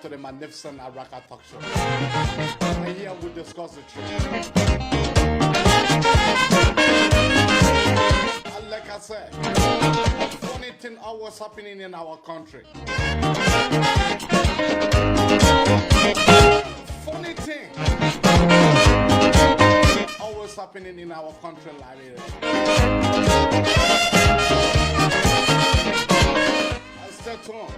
to the magnificent Araka Talk Show. And here we discuss the truth. And like I said, funny thing always happening in our country. Funny thing always happening in our country like stay tuned.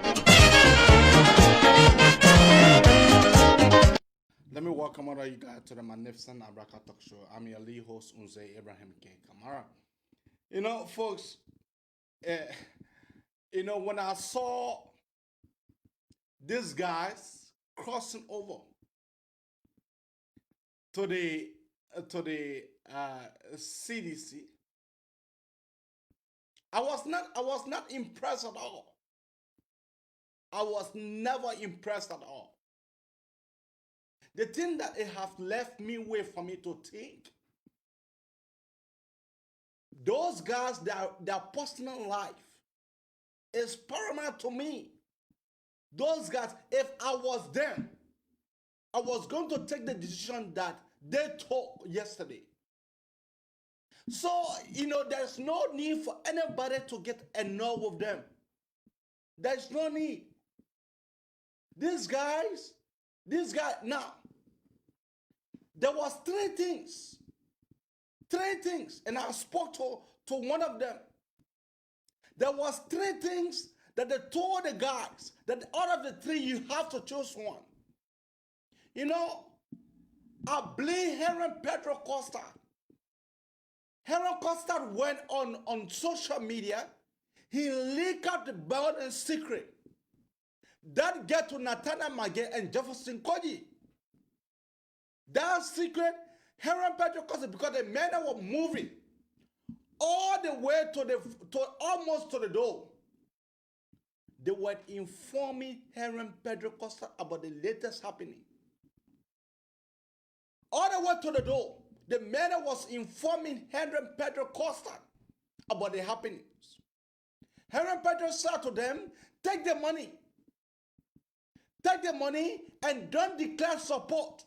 Let me welcome all of you guys to the magnificent Abraka Talk Show. I'm your lead host, Unze Abraham K. Kamara. You know, folks, when I saw these guys crossing over to the CDC, I was not impressed at all. I was never impressed at all. The thing that it have left me with for me to think, those guys, their personal life is paramount to me. Those guys, if I was them, I was going to take the decision that they took yesterday. So, there's no need for anybody to get annoyed with them. There's no need. These guys, now, there was three things, and I spoke to one of them. There was three things that they told the guys, that out of the three, you have to choose one. I believe Henry Pedro Costa. Henry Costa went on social media. He leaked out the burden secret that get to Nathaniel Magee and Jefferson Koji. That secret, Henry Pedro Costa, because the men were moving all the way to almost to the door. They were informing Henry Pedro Costa about the latest happening. All the way to the door, the man was informing Henry Pedro Costa about the happenings. Henry Pedro said to them, take the money. Take the money and don't declare support.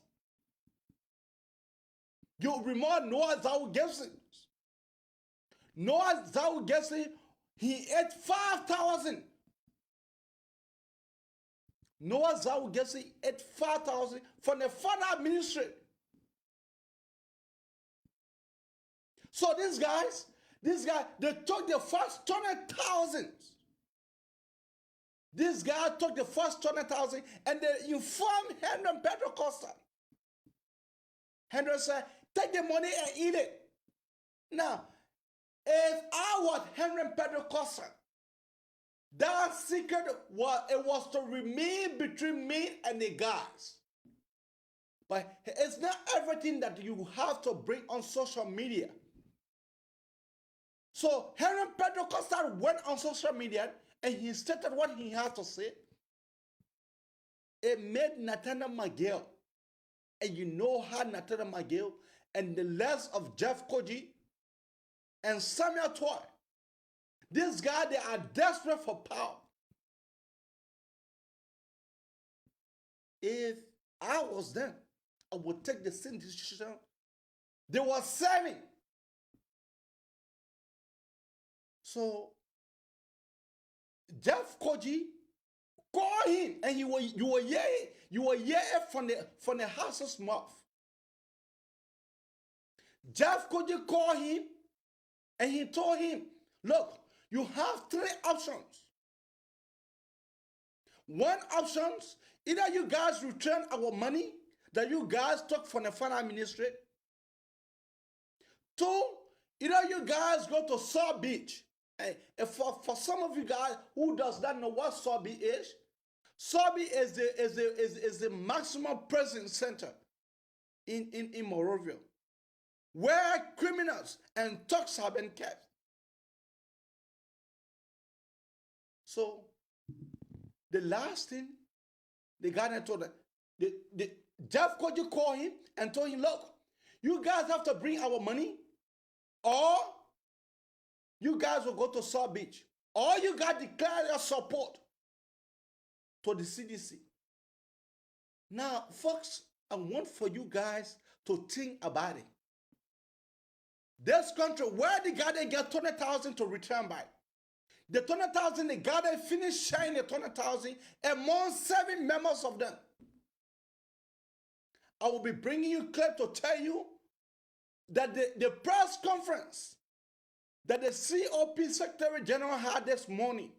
You remember Noah Zau Gibson. Noah Zau Gibson, he ate 5,000. Noah Zau Gibson ate 5,000 from the father ministry. So these guys, they took the first 20,000. This guy took the first 20,000 and they informed Henry Pedro Costa. Henry said, take the money and eat it. Now, if I was Henry Pedro Costa, that secret was to remain between me and the guys. But it's not everything that you have to bring on social media. So Henry Pedro Costa went on social media and he stated what he had to say. It made Nathaniel Magee, and you know how Nathaniel Magee and the less of Jeff Koji and Samuel Tweah, these guys, they are desperate for power. If I was them, I would take the same decision they were serving. So Jeff Koji called him, and you were hearing from the house's mouth. Jeff Koji called him, and he told him, look, you have three options. One option, either you guys return our money that you guys took from the finance ministry. Two, either you guys go to Saw Beach. And for some of you guys who does not know what Saw Beach is is the maximum prison center in Monrovia, where criminals and thugs have been kept. So the last thing the guy told them, Jeff Koji called him and told him, look, you guys have to bring our money, or you guys will go to Saw Beach, or you guys declare your support to the CDC. Now, folks, I want for you guys to think about it. This country, where the guy they get 20,000 to return by? The 20,000, the guy they finish sharing the 20,000 among 7 members of them. I will be bringing you clip to tell you that the press conference that the COP Secretary General had this morning,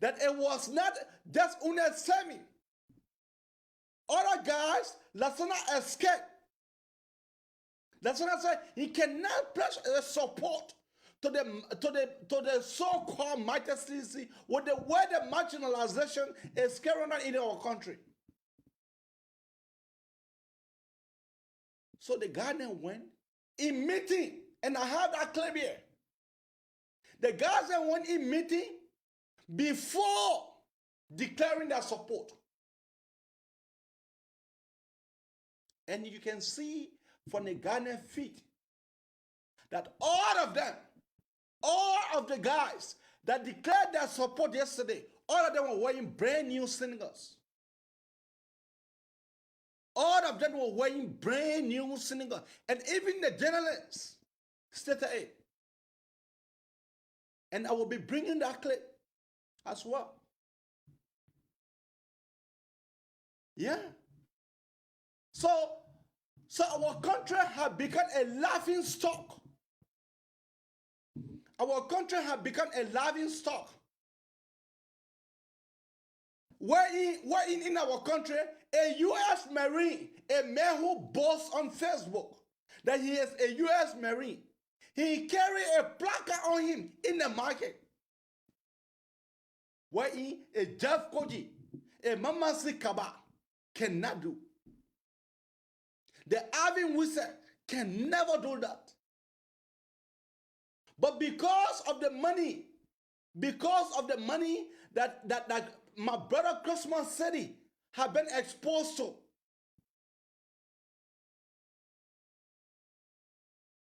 that it was not just Unet Semi. Other guys, Lasana escaped. Lasana said he cannot pledge support to the so-called mighty CC with the way the marginalization is carrying on in our country. So the Ghanaian went in meeting, and I have that clip here. The Ghanaian went in meeting before declaring their support. And you can see from the Ghanaian feet that all of them, all of the guys that declared their support yesterday, all of them were wearing brand new sneakers. All of them were wearing brand new sneakers. And even the journalists stated it. And I will be bringing that clip as well. Yeah. So our country has become a laughing stock. Our country has become a laughing stock. Where in our country, a U.S. Marine, a man who boasts on Facebook that he is a U.S. Marine, he carry a placard on him in the market. Where a Jeff Koji, a Mamasi Kaba cannot do. The Arvin Wilson can never do that. But because of the money that my brother Christmas City have been exposed to.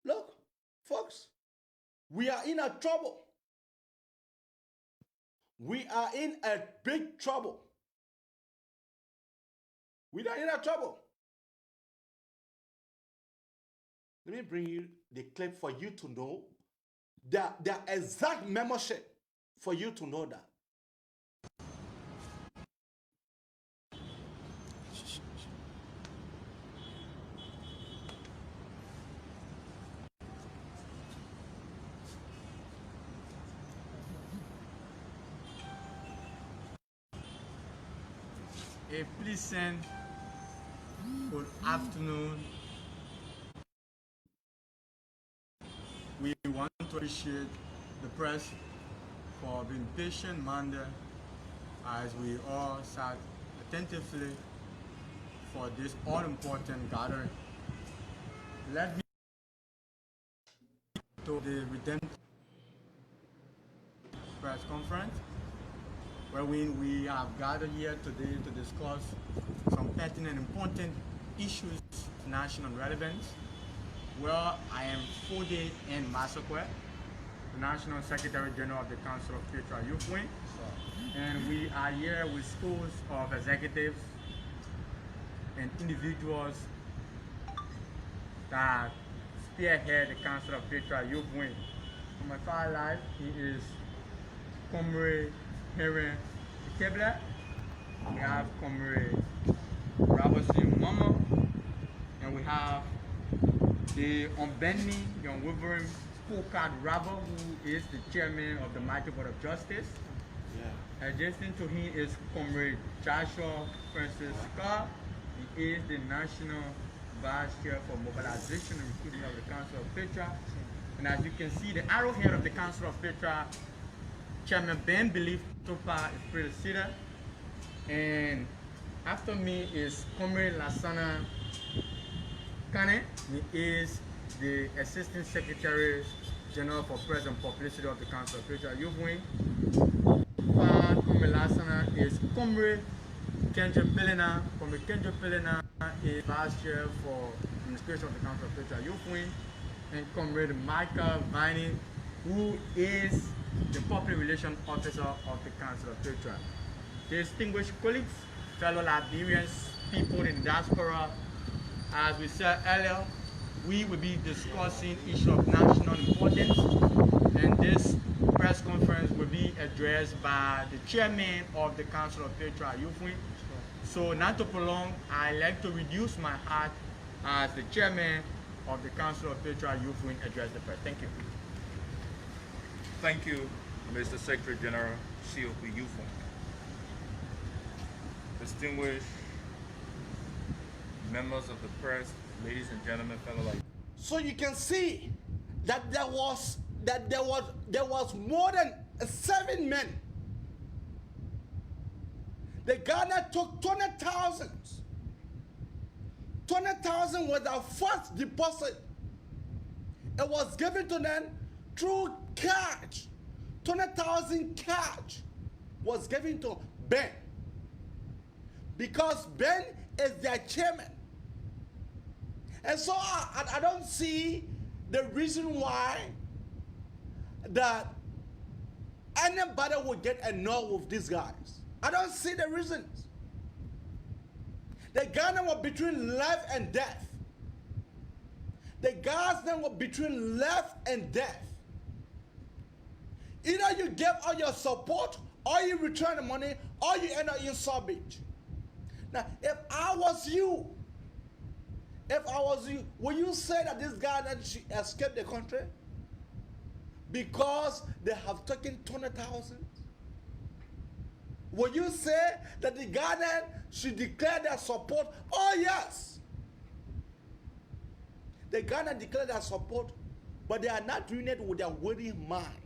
Look, folks, we are in a trouble. We are in a big trouble. We are in a trouble. Let me bring you the clip for you to know the exact membership for you to know that. A pleasant good afternoon. We want to appreciate the press for being patient-minded as we all sat attentively for this all-important gathering. Let me to the redemptive press conference, wherein we have gathered here today to discuss some pertinent and important issues of national relevance. Well, I am Fode N. Masakwe, the National Secretary General of the Council of Spiritual Youth Wing, and we are here with schools of executives and individuals that spearhead the Council of Spiritual Youth Wing. On my far right, he is Comrade Heron Kebler. We have Comrade Robertson Mama, and we have the unbending, the unwavering Pokad Rabba, who is the chairman of the Mighty Board of Justice. Yeah. Adjacent to him is Comrade Joshua Francis Carr. He is the National Vice Chair for Mobilization and Recruitment of the Council of Petra. And as you can see, the arrowhead of the Council of Petra, Chairman Ben Belief Topa is pretty seated. And after me is Comrade Lasana Kane. He is the Assistant Secretary General for Press and Publicity of the Council of Petra Youth Wing. Comrade Lasana is Comrade Kendra Pelena. Comrade Kendra Pelena is Vice Chair for Administration of the Council of Petra Youth Wing. And Comrade Micah Vining, who is the Public Relations Officer of the Council of Petra. Distinguished colleagues, fellow Liberians, people in diaspora. As we said earlier, we will be discussing issues of national importance, and this press conference will be addressed by the chairman of the Council of Patriot Youth Wing. So not to prolong, I like to reduce my hat as the chairman of the Council of Patriot Youth Wing address the press. Thank you. Thank you, Mr. Secretary General, COP Youth Wing. Distinguished members of the press, ladies and gentlemen, fellow Liberians. So you can see that there was more than 7 men. The Ghana took 20,000. 20,000 was their first deposit. It was given to them through cash. 20,000 cash was given to Ben, because Ben is their chairman. And so I don't see the reason why that anybody would get annoyed with these guys. I don't see the reasons. The Ghana were between life and death. The guys then were between life and death. Either you give all your support, or you return the money, or you end up in Beach. Now, if I was you, would you say that this guy that should escape the country because they have taken 20,000? Would you say that the Ghanaian should declare their support? Oh yes. The Ghanaian declare their support, but they are not doing it with their willing mind.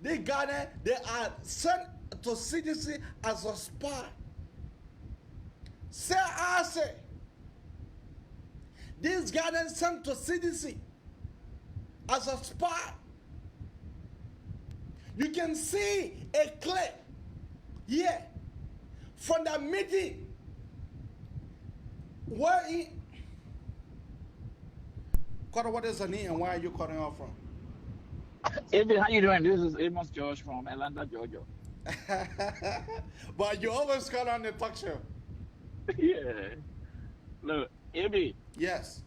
The Ghanaian, they are sent to CDC as a spy. Say I say. These Ghanaians sent to CDC as a spy. You can see a clip here from the meeting where he. Carter, what is the name and where are you calling off from? David, how you doing? This is Amos George from Atlanta, Georgia. But you always call on the talk show. Yeah. Look, Abby. Yes.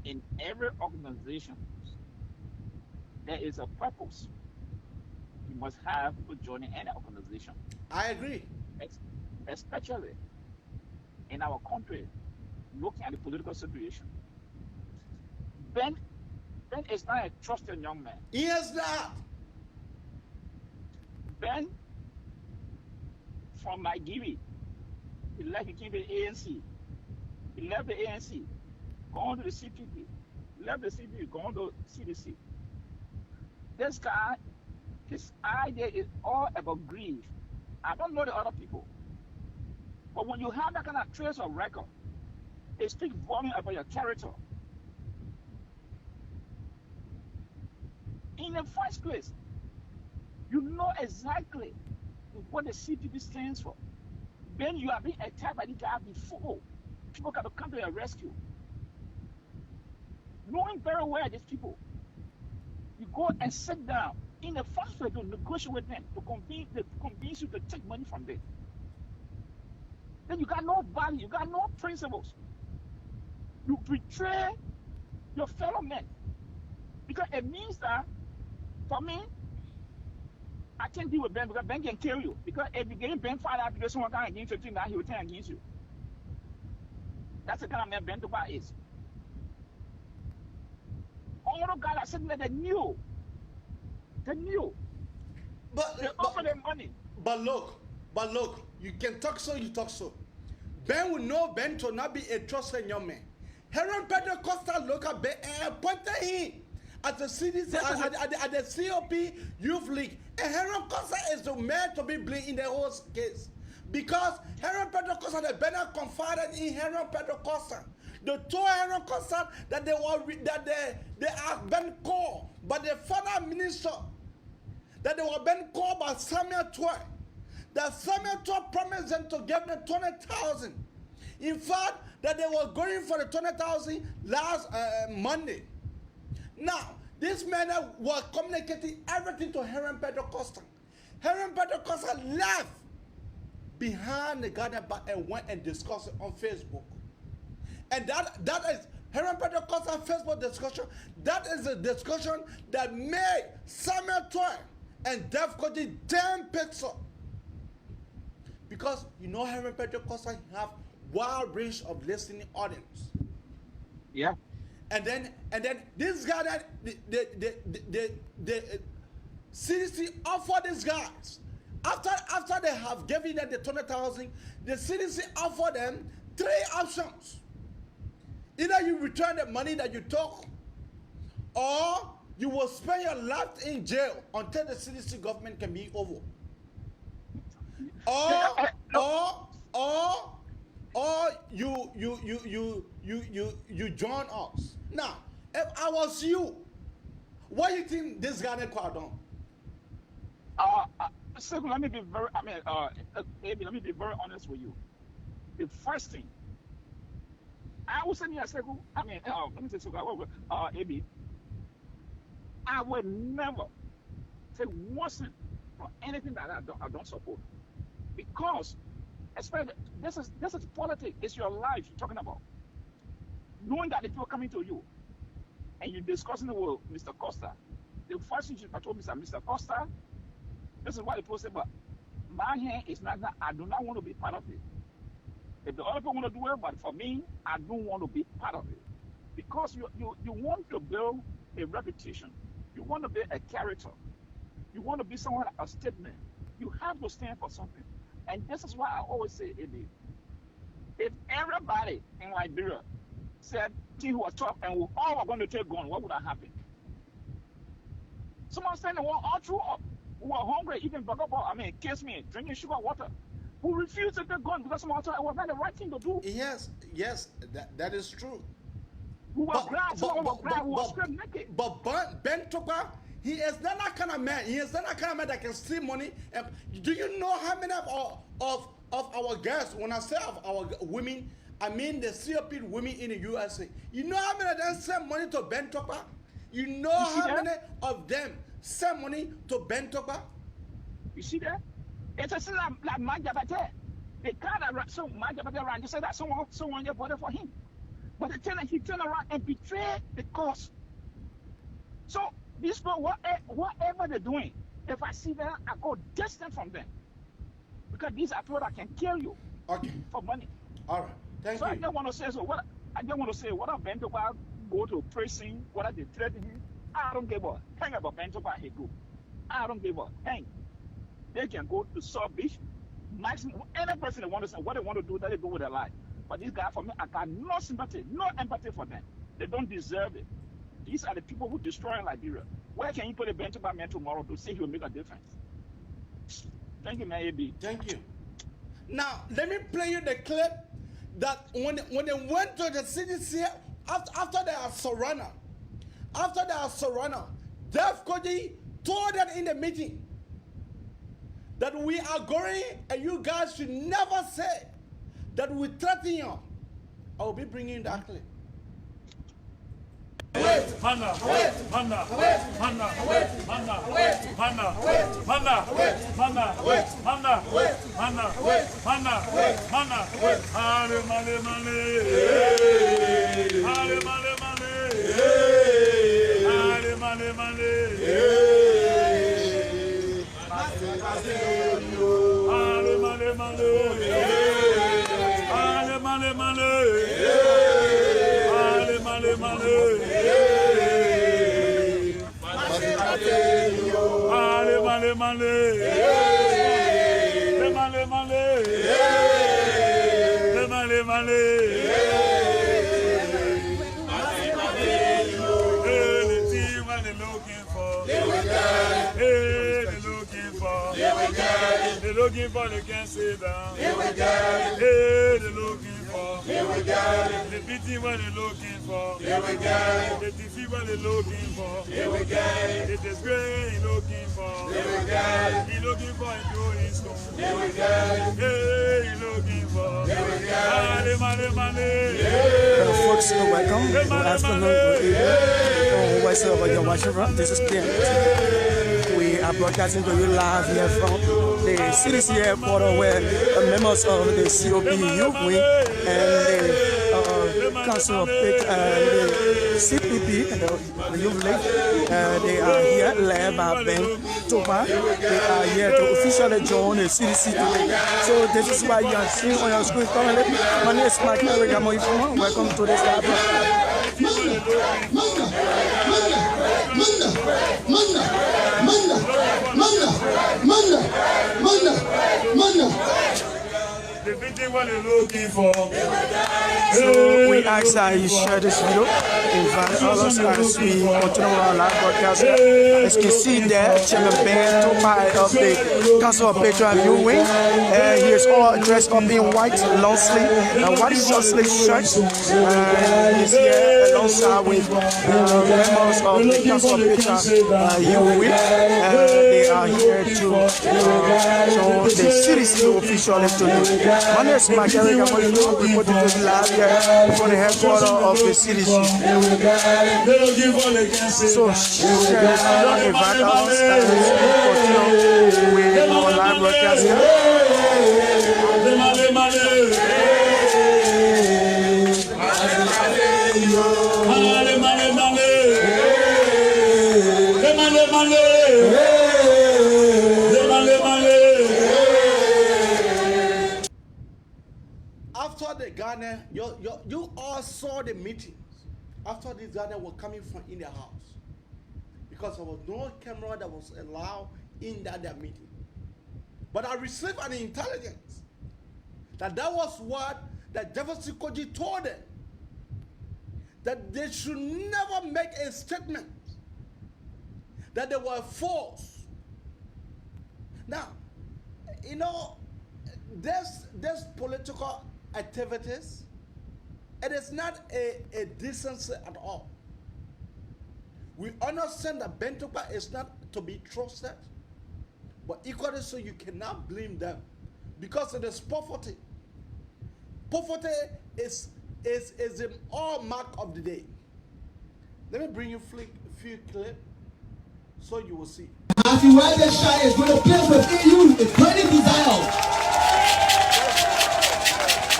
In every organization, there is a purpose you must have for joining any organization. I agree. Especially in our country, looking at the political situation. Ben is not a trusted young man. He is not. Ben, from Nigeria, he left, he came to the ANC. He left the ANC, gone to the CPP, left the CPP, gone to CDC. This guy, his idea is all about greed. I don't know the other people. But when you have that kind of trace of record, it speaks volume about your character. In the first place, you know exactly what the CPP stands for. Then you have been attacked by the guy before. People got to come to your rescue. Knowing very well these people, you go and sit down in the first place to negotiate with them, to convince you to take money from them. Then you got no value, you got no principles. You betray your fellow men. Because it means that, for me, I can't deal with Ben because Ben can kill you. Because if you get Ben fired out because someone comes against you, that he will turn against you. That's the kind of man Ben Tuba is. All the guys are sitting there, they knew. They knew. They offer them money. But look, you can talk so, you talk so. Ben will know Ben to not be a trusted young man. Heron Pedro Costa look at Ben and appointed him at the CDC, at the COP Youth League. And Heron Costa is the man to be blamed in the whole case. Because Heron Pedro Costa, the Bernard confided in Heron Pedro Costa. They told Heron Costa that they have been called by the former minister, that they were being called by Samuel Tweah. That Samuel Tweah promised them to give them 20,000. In fact, that they were going for the 20,000 last Monday. Now, this man was communicating everything to Heron Pedro Costa. Heron Pedro Costa left behind the garden back and went and discussed it on Facebook. And that is Herren Pentecostal Facebook discussion. That is a discussion that made Samuel Tweah and Def Koji damn picks up. Because you know Herren Pentecostal have wide range of listening audience. Yeah. And then this guy that the CDC offered these guys after they have given them the 20,000, the CDC offered them 3 options. Either you return the money that you took, or you will spend your life in jail until the CDC government can be over. Or you join us. Now, if I was you, what do you think this guy did done? So let me be very. Maybe let me be very honest with you. The first thing I was saying, let me say so. Abi, I would never take one cent for anything that I don't support, because especially this is politics. It's your life you're talking about. Knowing that the people coming to you and you're discussing it with Mr. Costa, the first thing I told Mr. Costa, this is what the people say, but my hand is not that. I do not want to be part of it. If the other people want to do it, but for me, I don't want to be part of it. Because you want to build a reputation. You want to build a character. You want to be someone, a statement. You have to stand for something. And this is why I always say, Eddie, if everybody in Liberia said things were tough and we all were going to take gun, what would have happened? Someone saying they were all through up. We were hungry, eating kiss me, drinking sugar water. Who refused to take gun because someone thought it was not the right thing to do. Yes, that is true. Who was blind, who was stripped naked. But Ben Topa, he is not that kind of man. He is not that kind of man that can steal money. And do you know how many of our guests, when I say of our women, I mean the COP women in the USA. You know how many of them send money to Ben Topa? You know how many of them send money to Ben Topa? You see that? It's a thing like Majabate. They kind of so Majabate around. You say that someone just voted for him, but he turned around and betrayed the cause. So these people, whatever they're doing, if I see them, I go distant from them, because these are people that can kill you for money. All right, thank you. I just want to say what Ben Topa go to prison, what they threaten him. I don't give a hang about Ben Topa. He go. I don't give a hang. They can go to South Beach, maximum. Any person that wants to say what they want to do, that they do with their life. But this guy, for me, I got no sympathy, no empathy for them. They don't deserve it. These are the people who destroy Liberia. Where can you put a bench about man tomorrow to say he will make a difference? Thank you, man, AB. Thank you. Now, let me play you the clip that when they went to the CDC after their surrender, Def Koji told them in the meeting that we are going, and you guys should never say that we threaten you. I will be bringing that clip. They're looking for, they can't sit down. Here we go. Hey, they're looking for. Here we go. The pity what they're looking for. Here we go. The defeat what they're looking for. Here we go. The disgrace he's looking for. Here we go. He's looking for a rolling stone. Here we go. Hey, he's looking for. Here we go. Money. Hello folks, welcome. Good afternoon. Good evening. What's up, you're watching from? This is Ken. We are broadcasting to you live here from the CDC headquarters where members of the COP Youth Wing and the Council of the CPP, the Youth League, they are here led by Ben Tweah. They are here to officially join the CDC today. So this is why you are seeing on your screen currently. My name is Michael. Welcome to this live The victim what they're looking for. So we ask that you share this video, invite others as we continue our live broadcast. As you can see there, Chairman Ben Tweah of the Council of Patriot Youth Wing. He is all dressed up in white long sleeve and white short sleeve shirt. He's here alongside with members of the Council of Patriot Youth Wing. They are here to show the CDC officially today. My name is Michael. I'm reporting to the live here from the headquarters of the CDC. So, share this video, invite us as we continue with our live broadcast After the Ghana, you all saw the meetings. After this Ghana were coming from in the house. Because there was no camera that was allowed in that meeting. But I received an intelligence that was what that Jefferson Koji told them. That they should never make a statement that they were forced. Now, you know, there's political activities. It is not a decency at all. We understand that Ben Tweah is not to be trusted, but equally so you cannot blame them because it is poverty. Poverty is the all mark of the day. Let me bring you a few clips so you will see. As you ride the shy is going to place within you a burning desire.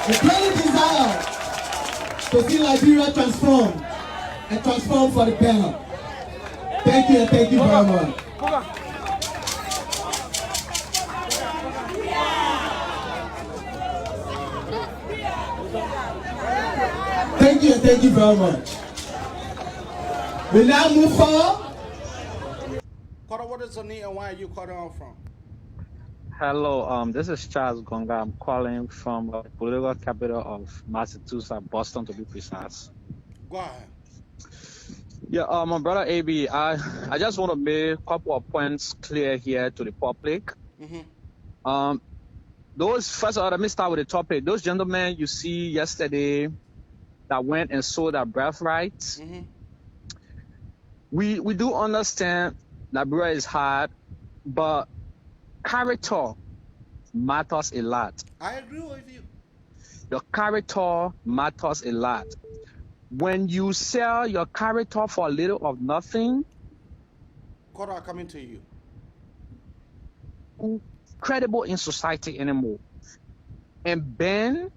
A burning desire to see Liberia transform and transform for the better. Thank you and thank you very much. Thank you and thank you very much. We now move forward. What is your name and where are you calling on from? Hello, this is Charles Gonga. I'm calling from the political capital of Massachusetts, Boston to be precise. Go ahead. Yeah, my brother AB, I just want to make a couple of points clear here to the public. First of all, let me start with the topic. Those gentlemen you see yesterday that went and sold their birthrights, we do understand Liberia is hard, but character matters a lot. I agree with you. Your character matters a lot. When you sell your character for a little of nothing, Kora coming to you. Credible in society anymore. And Ben,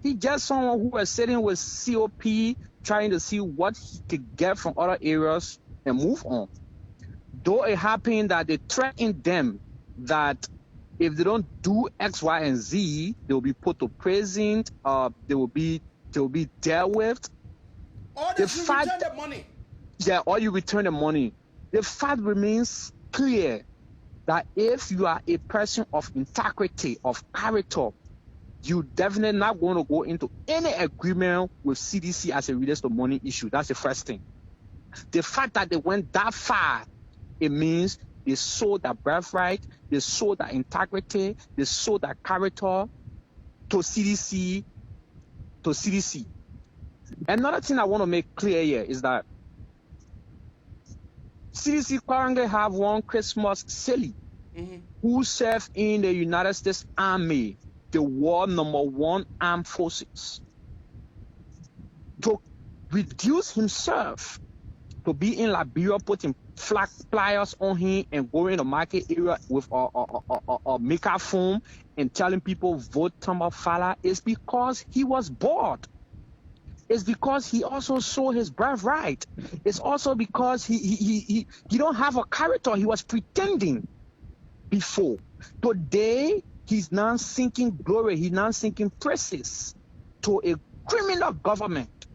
he just someone who was sitting with COP trying to see what he could get from other areas and move on. Though it happened that they threatened them that if they don't do X, Y, and Z, they will be put to prison, they will be dealt with. Or they should return the money. Yeah, or you return the money. The fact remains clear that if you are a person of integrity, of character, you definitely not going to go into any agreement with CDC as it relates to money issue. That's the first thing. The fact that they went that far, it means they sold their birthright, they sold their integrity, they sold their character to CDC. Another thing I want to make clear here is that CDC currently have one Christmas Sally who served in the United States Army, the world #1 armed forces, to reduce himself to be in Liberia, put flyers on him and going in the market area with a microphone and telling people vote Tambafala is because he was bored. It's because he also saw his birthright. It's also because he don't have a character. He was pretending before. Today, he's now sinking glory. He's now sinking praises to a criminal government.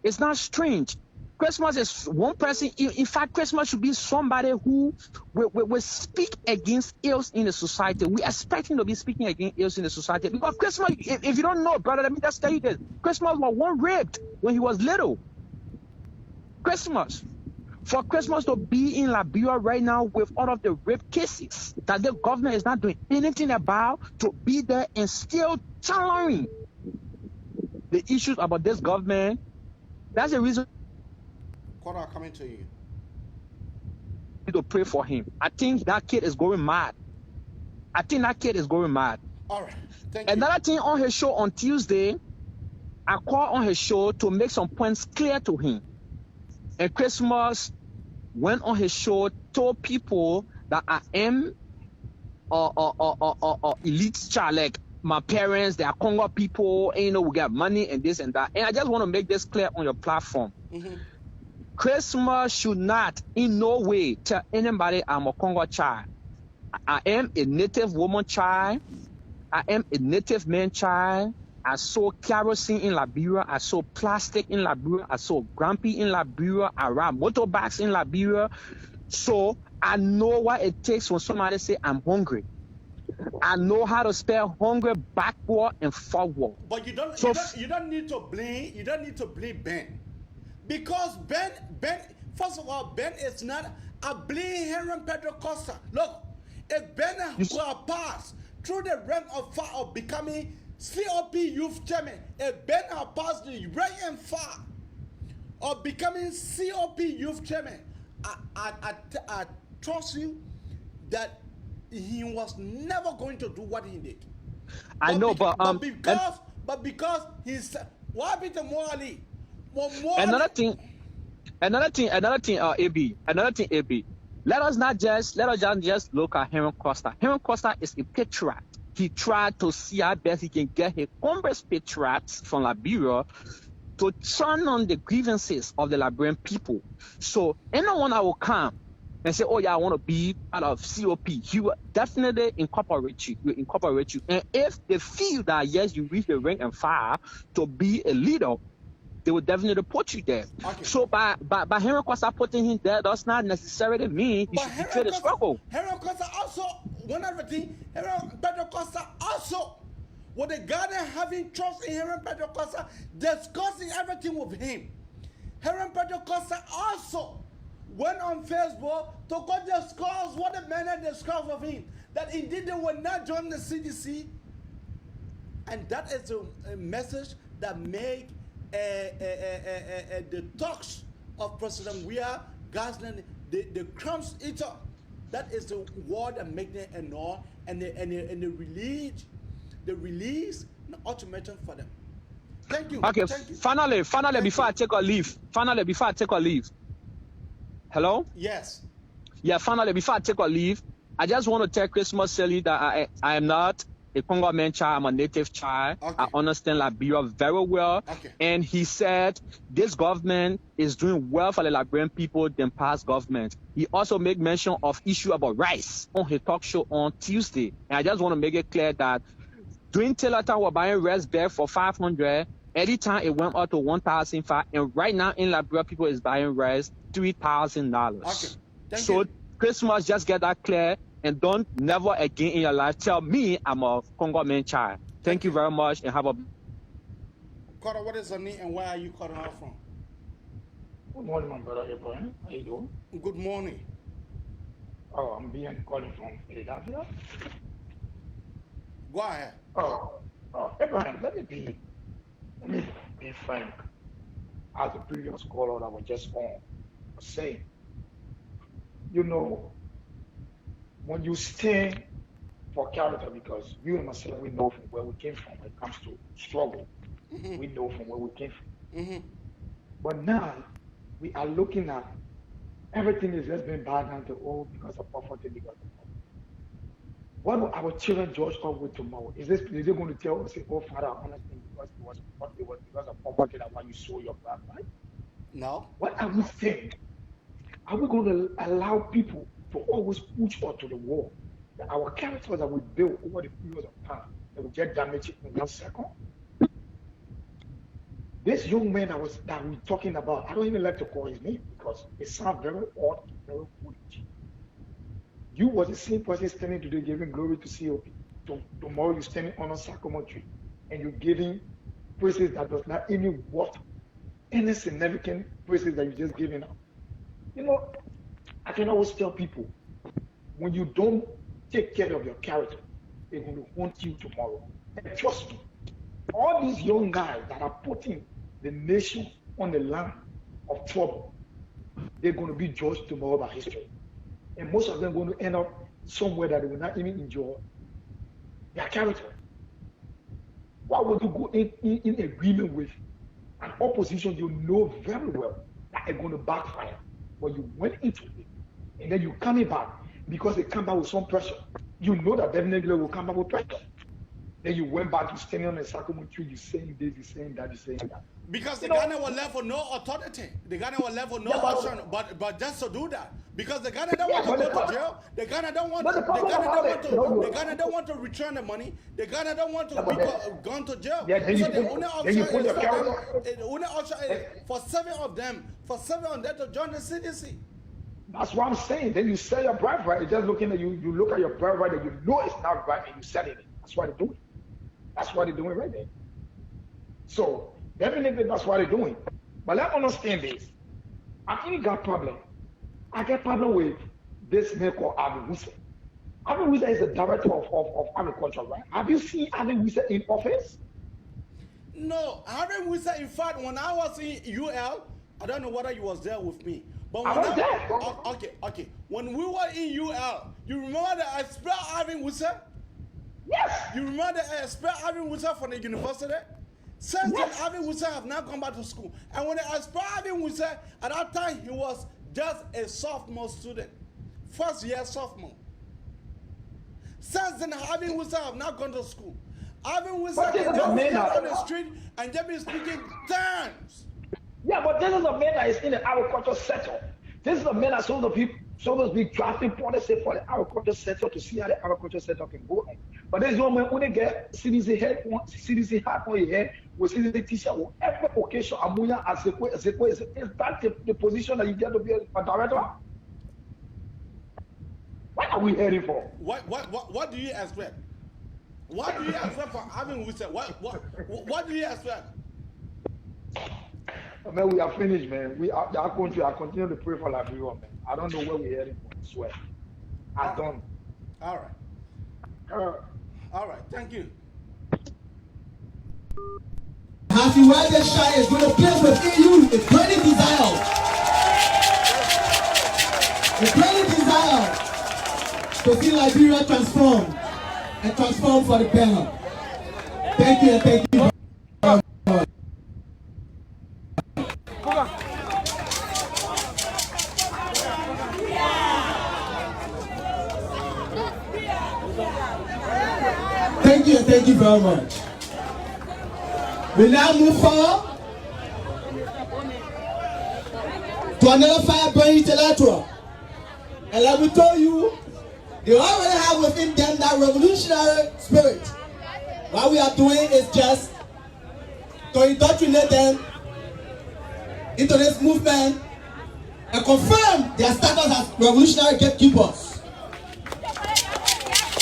It's not strange. Christmas is one person. In fact, Christmas should be somebody who will speak against ills in the society. We expect him to be speaking against ills in the society. Because Christmas, if you don't know, brother, let me just tell you this. Christmas was one raped when he was little. Christmas. For Christmas to be in Liberia right now with all of the rape cases that the government is not doing anything about, to be there and still channeling the issues about this government, that's the reason Quarter coming to you. to pray for him. I think that kid is going mad. I think that kid is going mad. All right. Thank you. Another thing on his show on Tuesday, I called on his show to make some points clear to him. And Christmas went on his show, told people that I am a elite child, like my parents, they are Congo people, and we get money and this and that. And I just want to make this clear on your platform. Mm-hmm. Christmas should not in no way tell anybody I'm a Congo child. I am a native woman child. I am a native man child. I saw kerosene in Liberia. I saw plastic in Liberia. I saw grumpy in Liberia. I ride motorbikes in Liberia. So I know what it takes when somebody say I'm hungry. I know how to spell hungry backward and forward. But you don't need to blame Ben. Because Ben, first of all, Ben is not a blame Henry Pedro Costa. Look, if Ben could have passed through the rank of fire of becoming COP youth chairman, if Ben had passed the rank and fire of becoming COP youth chairman, I trust you that he was never going to do what he did. I know, but because he's what happened to Moali? Another thing, AB. Let us just look at Henry Costa. Henry Costa is a patriot. He tried to see how best he can get his Congress patriots from Liberia to turn on the grievances of the Liberian people. So anyone that will come and say, oh yeah, I want to be part of COP, he will definitely incorporate you. And if they feel that yes, you reach the rank and file to be a leader, they will definitely put you there. Okay. So by Henry Costa putting him there does not necessarily mean he should betray the struggle. Henry Costa also, one other thing, Henry Pedro Costa also, with the Ghana having trust in Henry Pedro Costa, discussing everything with him. Henry Pedro Costa also went on Facebook to go discuss what the men had discussed with him, that indeed they will not join the CDC. And that is a message that make the talks of President Weah, Gosling, the crumbs eater. That is the word that make them annoy, and the release the ultimatum for them. Thank you. Okay. Thank you. Finally, before I take a leave. Hello? Yes. Yeah. Finally, before I take a leave, I just want to tell Christmas Sally that I am not a Congo man child, I'm a native child. Okay. I understand Liberia very well. Okay. And he said this government is doing well for the Liberian people than past government. He also made mention of issue about rice on his talk show on Tuesday. And I just want to make it clear that during Taylor time, we're buying rice bag for $500. Anytime it went up to $1,500. And right now in Liberia, people is buying rice $3,000. Okay. Thank so you. Christmas, just get that clear. And don't never again in your life tell me I'm a Congo man child. Thank you very much and have a... Carter, what is your name and where are you calling out from? Good morning, my brother Abraham. How you doing? Good morning. Oh, I'm being calling from Philadelphia. Go ahead. Abraham, let me be frank. As the previous caller that was just on was saying, you know, when you stand for character, because you and myself, we know from where we came from when it comes to struggle. Mm-hmm. We know from where we came from. Mm-hmm. But now we are looking at everything is just being bad down to all because of poverty, because of poverty. What will our children judge us with tomorrow? Is they going to tell us, oh Father, I understand because it was because of poverty that why you sold your birthright? No. What are we saying? Are we going to allow people to always push us to the wall? That our characters that we build over the period of time, that will get damaged in 1 second? This young man that we're talking about, I don't even like to call his name because it sounds very odd and very foolish. You was the same person standing today giving glory to COP. Tomorrow you're standing on a sycamore tree and you're giving praises that does not even worth any significant praises that you're just giving up. You know, I can always tell people, when you don't take care of your character, they're going to haunt you tomorrow. And trust me, all these young guys that are putting the nation on the line of trouble, they're going to be judged tomorrow by history. And most of them are going to end up somewhere that they will not even enjoy their character. Why would you go in agreement with an opposition you know very well that is going to backfire? But you went into it, and then you're coming back because they come back with some pressure. You know that definitely will come back with pressure. Then you went back to standing on the sycamore tree, you're saying this, you're saying that, you're saying that. Because the Ghana was left with no authority. The Ghana was left with no option, but just to do that. Because the Ghana don't want to go to jail. The Ghana don't want the Ghana don't want to return the money. The Ghana don't want to be gone to jail. Yeah, so the only option is for seven of them to join the CDC. That's what I'm saying. Then you sell your birthright. It's just looking at you look at your birthright and you know it's not right and you selling it. That's what they're doing. That's what they're doing right there. So definitely that's what they're doing. But let's understand this. I ain't got problem. I get problem with this man called Alvin Wilson. Alvin Wilson is the director of agriculture, right? Have you seen Alvin Wilson in office? No, Alvin Wilson, in fact, when I was in UL, I don't know whether you was there with me. But when I was there. Okay. When we were in UL, you remember the expert Alvin Wilson? Yes. You remember the expert Alvin Wilson from the university? Since then, Alvin Wilson have now gone back to school. And when the expert Alvin Wilson, at that time, he was just a sophomore student. First year sophomore. Since then, Alvin Wilson have now gone to school. Alvin Wilson can just get on the street and just be speaking terms. Yeah, but this is a man that is in the agriculture sector. This is a man that supposed to be drafting policy for the agriculture sector to see how the agriculture sector can go on. But this young man, when they get CDC hat on your head, with CDC t-shirt on every occasion, Amuya as is that the position that you get to be a director? What are we heading for? What do you expect? What do you expect from Alvin Wilson? What do you expect? Man, we are finished, man. Our country, I continue to pray for Liberia, man. I don't know where we're heading for, I swear. I don't. All right, thank you. Happy Weah Shire is going to place within you a burning desire. A burning desire to see Liberia transformed and transformed for the better. Thank you and thank you. Thank you very much. We now move forward to another fire-burning intellectual. And like we told you, they already have within them that revolutionary spirit. What we are doing is just to indoctrinate them into this movement and confirm their status as revolutionary gatekeepers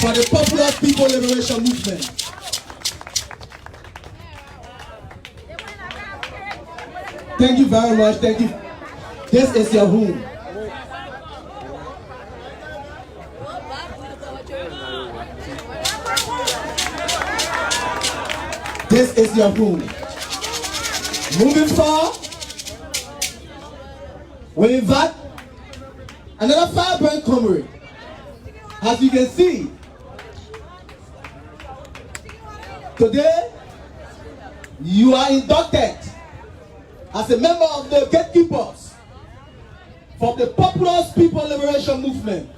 for the Popular People Liberation Movement. Thank you very much. Thank you. This is your home. This is your home. Moving forward, we invite another fire-burning comrade. As you can see, today you are inducted as a member of the gatekeepers from the Popular People Liberation Movement.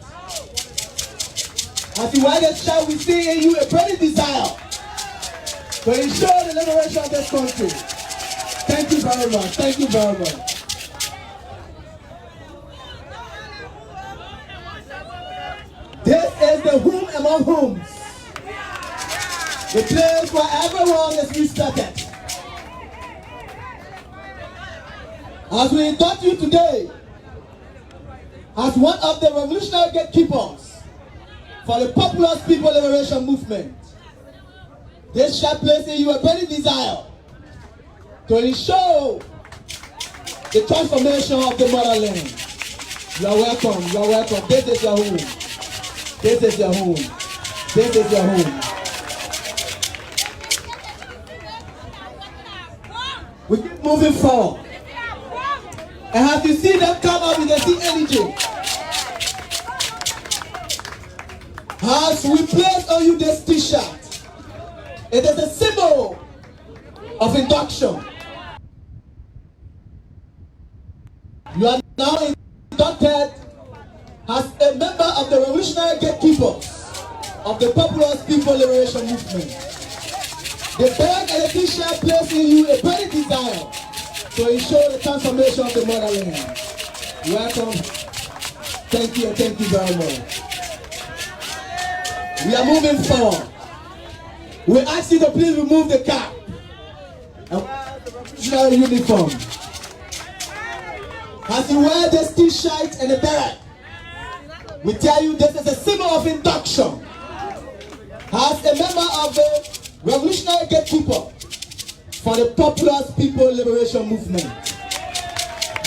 As you wear the shout, we see in you a burning desire to ensure the liberation of this country. Thank you very much. Thank you very much. This is the home among homes. The place where everyone is respected. As we induct you today as one of the revolutionary gatekeepers for the Popular People Liberation Movement, this shall place in you a burning desire to ensure the transformation of the motherland. You are welcome. You are welcome. This is your home. This is your home. This is your home. We keep moving forward. And have you seen them come up with the sea energy? As we place on you this t-shirt, it is a symbol of induction. You are now inducted as a member of the revolutionary gatekeepers of the Popular People Liberation Movement. The bag and the t-shirt place in you a burning desire to ensure the transformation of the motherland. Welcome. Thank you and thank you very much. We are moving forward. We ask you to please remove the cap and wear the revolutionary uniform. As you wear this t-shirt and the beret, we tell you this is a symbol of induction. As a member of the revolutionary gatekeeper for the Popular People Liberation Movement,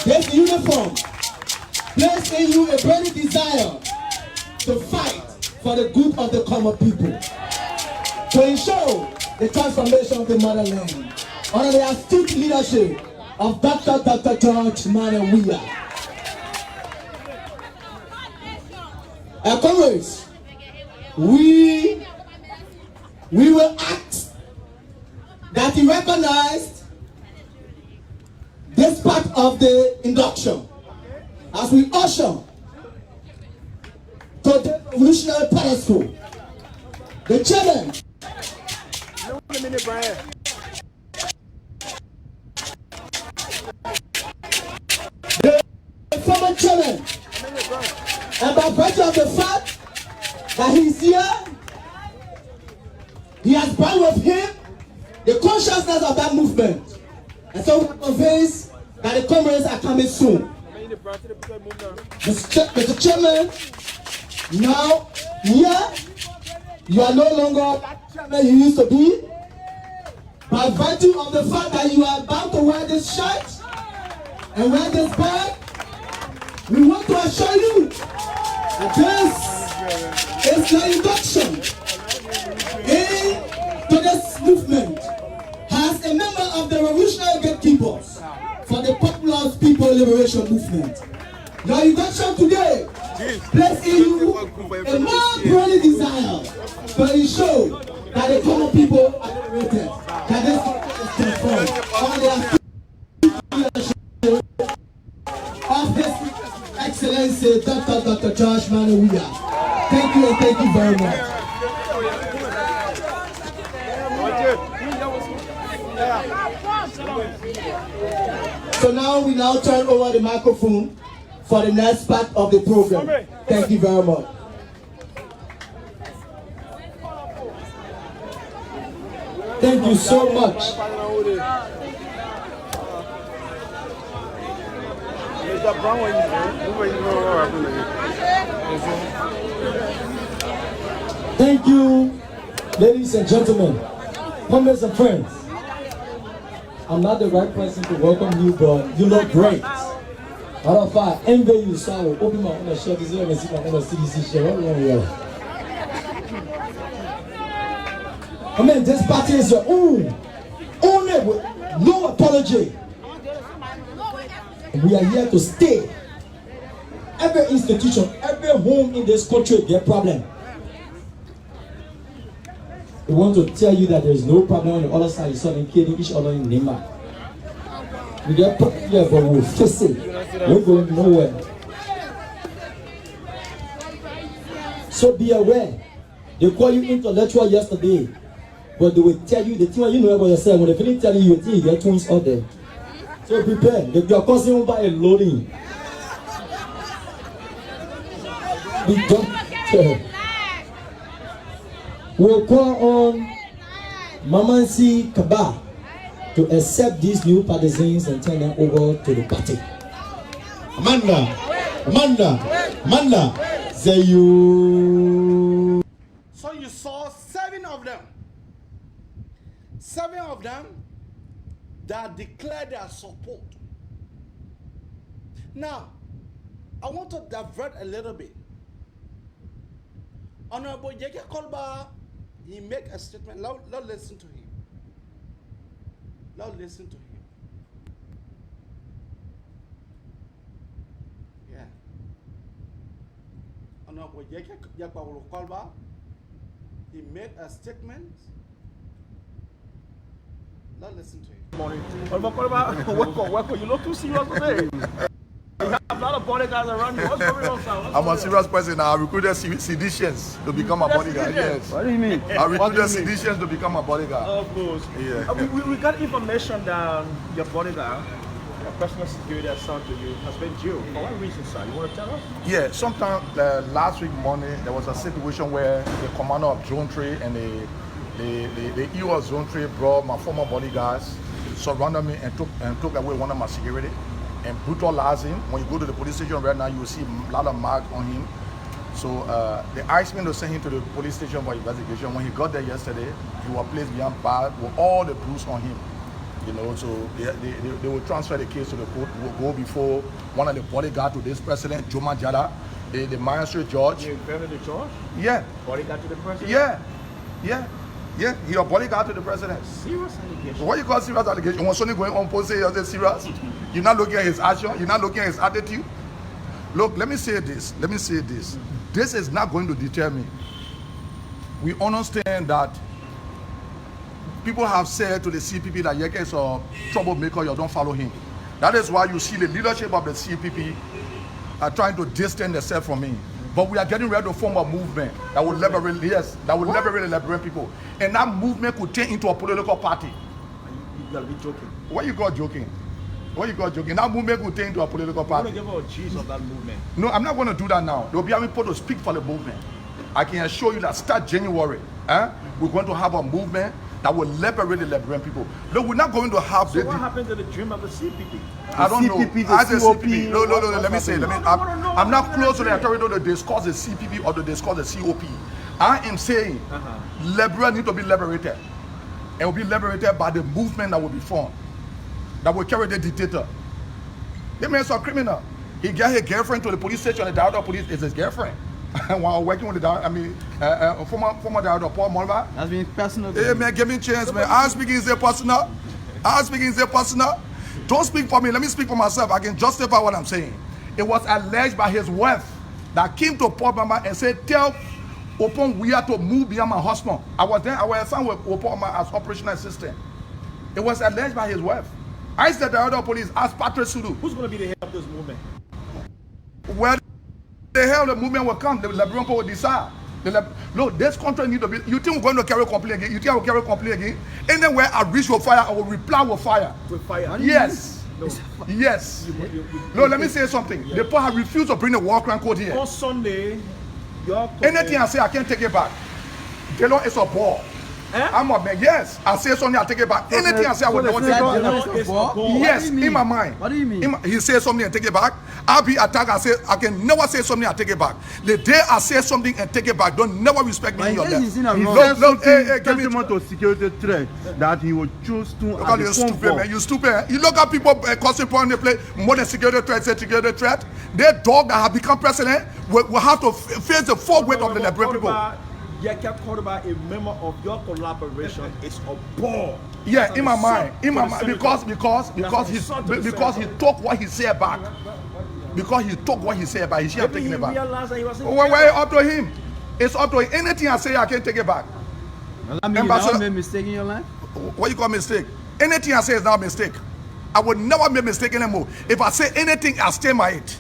this uniform places in you a burning desire to fight for the good of the common people, to ensure the transformation of the motherland under the astute leadership of Dr. George Weah. Comrades, we will ask that you recognized this part of the induction as we usher to the revolutionary pedestal. The chairman, the former chairman, and by virtue of the fact that he's here, he has brought with him the consciousness of that movement. And so we are convinced that the comrades are coming soon. Mr. Chairman, now here, you are no longer that chairman you used to be. By virtue of the fact that you are about to wear this shirt and wear this bag, we want to assure you that this is the induction into this movement as a member of the revolutionary gatekeepers for the Popular People Liberation Movement. Your induction today places in you a more burning desire to ensure that the common people are liberated, that this is transformed under the leadership of His Excellency Dr. George Weah. Thank you and thank you very much. So now we turn over the microphone for the next part of the program. Thank you very much. Thank you so much. Thank you, ladies and gentlemen, comrades and friends. I'm not the right person to welcome you, but you look great. Out of I envy you, so I will open my own shirt and see my own CDC shirt. I mean, this party is your own. Own it with no apology. We are here to stay. Every institution, every home in this country, their problem. We want to tell you that there is no problem on the other side. You're suddenly killing each other in Nema. We get problem here, but we'll face it. We're going nowhere. So be aware. They call you intellectual yesterday, but they will tell you the thing you know about yourself. When they finish telling you, you think you get twins out there. So prepare. Your cousin will buy a loading. We'll call on Mamansi Kaba to accept these new partisans and turn them over to the party. Amanda, say you. So you saw 7 of them. 7 of them that declared their support. Now, I want to divert a little bit. Honorable Yeke Kolba, he make a statement. Let's listen to him. Let's listen to him. Yeah. Honorable Yeke Kolba, he made a statement. Let's listen to him. Morning. Welcome. You look too serious today. You have a lot of bodyguards around you. What's going on, sir? I'm a serious person. I recruited seditious to become a bodyguard. Yes. What do you mean? I recruited seditious to become a bodyguard. Of course. Yeah. We got information that your bodyguard, your personal security assigned to you, has been jailed. For what reason, sir? You want to tell us? Yeah. Sometime last week Monday, there was a situation where the commander of Zone 3 and the EO of Zone 3 brought my former bodyguards, surrounded me and took away one of my security and brutalized him. When you go to the police station right now, you will see a lot of marks on him. So they asked me to send him to the police station for investigation. When he got there yesterday, he was placed behind bars with all the bruises on him. You know, so they will transfer the case to the court. Will go before one of the bodyguards to this president, Joma Jada, the magistrate judge. You remember the judge? Yeah. Bodyguard to the president? Yeah. He a bodyguard to the president. Serious allegation. What you call serious allegation? When somebody going on post say you're serious, you're not looking at his action, you're not looking at his attitude. Look, let me say this. This is not going to deter me. We understand that people have said to the CPP that Yeke is a troublemaker, you don't follow him. That is why you see the leadership of the CPP are trying to distance themselves from me. But we are getting ready to form a movement that will liberate, liberate people. And that movement could turn into a political party. You gotta be joking. What you got joking? That movement could turn into a political party. You want to give us a gist of that movement? No, I'm not going to do that now. There will be having people to speak for the movement. I can assure you that start January, we're going to have a movement that will liberate the Liberian people. Look, we're not going to have... So what happened to the dream of the CPP? I don't know. As a CPP, no, let me say, I'm not close to the authority to discuss the CPP or to discuss the COP. I am saying Liberia need to be liberated. It will be liberated by the movement that will be formed, that will carry the dictator. The man is a criminal. He got his girlfriend to the police station, and the director of police is his girlfriend. While working with the former director Paul Molva. That's been personal. Hey man, give me a chance, man. I'm speaking is personal. Don't speak for me. Let me speak for myself. I can justify what I'm saying. It was alleged by his wife that came to Paul Mama and said, tell Opon Weah to move beyond my husband. I was assigned with Opon Mama as operational assistant. It was alleged by his wife. I said the director of police asked Patrick Sudu. Who's going to be the head of this movement? Where the hell the movement will come? The Liberian people will decide. Look, this country need to be. You think we're going to carry complaint again? You think I will carry complaint again? Anywhere I reach with fire, I will reply with fire. With fire? Yes. No. Yes. No, let me say something. The people have refused to bring the war crime code here. On Sunday, anything I say, I can't take it back. The law is a ball. I'm a man. Yes, I say something, I take it back. Anything I say, I will never take it back. Yes, in my mind. What do you mean? He says something and take it back. I'll be attacked. I say I can never say something and take it back. The day I say something and take it back, don't never respect me in your life. Look, give me to security threat that he will choose to. Look at you stupid, man. You stupid. You look at people causing problem. They play more than security threat. Say security threat. Their dog that have become president will have to face the full weight of the Liberian people. Yeke Korba, a member of your collaboration, is a ball. Yeah, in my mind, because he took what he said back. Because he took what he said back, he should have taken it back. Well, up to him. It's up to him. Anything I say, I can't take it back. I mean, you never made a mistake in your life? What you call mistake? Anything I say is not a mistake. I would never make a mistake anymore. If I say anything, I stay my it.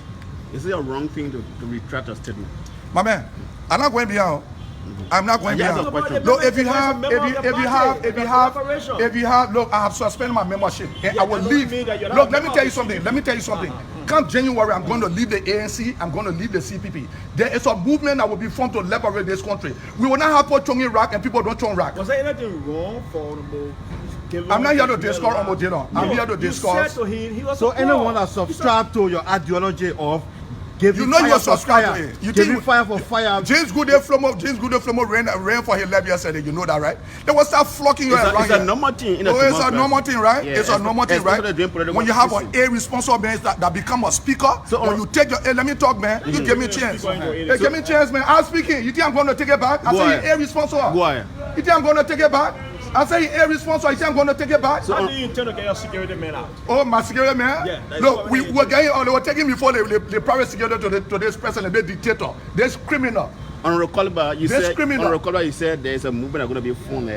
Is it a wrong thing to retract a statement? My man, I'm not going beyond. I'm not going beyond. Look, if you have, look, I have suspended my membership and I will leave. Look, let me tell you something. Come January, I'm going to leave the ANC. I'm going to leave the CPP. There is a movement that will be formed to liberate this country. We will not have people chonging rock and people don't chong rock. Was there anything wrong for I'm not here to discuss Omodino. I'm here to discuss. So anyone that subscribe to your ideology of giving you fire subscribe for fire, to it. You giving fire for fire. James Goodale Flomo ran for his left yesterday. You know that, right? They will start flocking you around. It's a normal thing. It's a normal thing, right? Yeah, it's a normal thing, right? When you have an irresponsible man that become a speaker, so when you take your, hey, let me talk, man. You give me a chance. Hey, give me a chance, man. I'm speaking. You think I'm going to take it back? I say you're irresponsible. You think I'm going to take it back? I say you're irresponsible. You think I'm going to take it back? So how do you intend to get your security man out? Oh, my security man? Yeah. Look, we were getting, they were taking me for the private security to this president, the dictator, this criminal. Honorable Kolba, you said there's a movement that's going to be formed.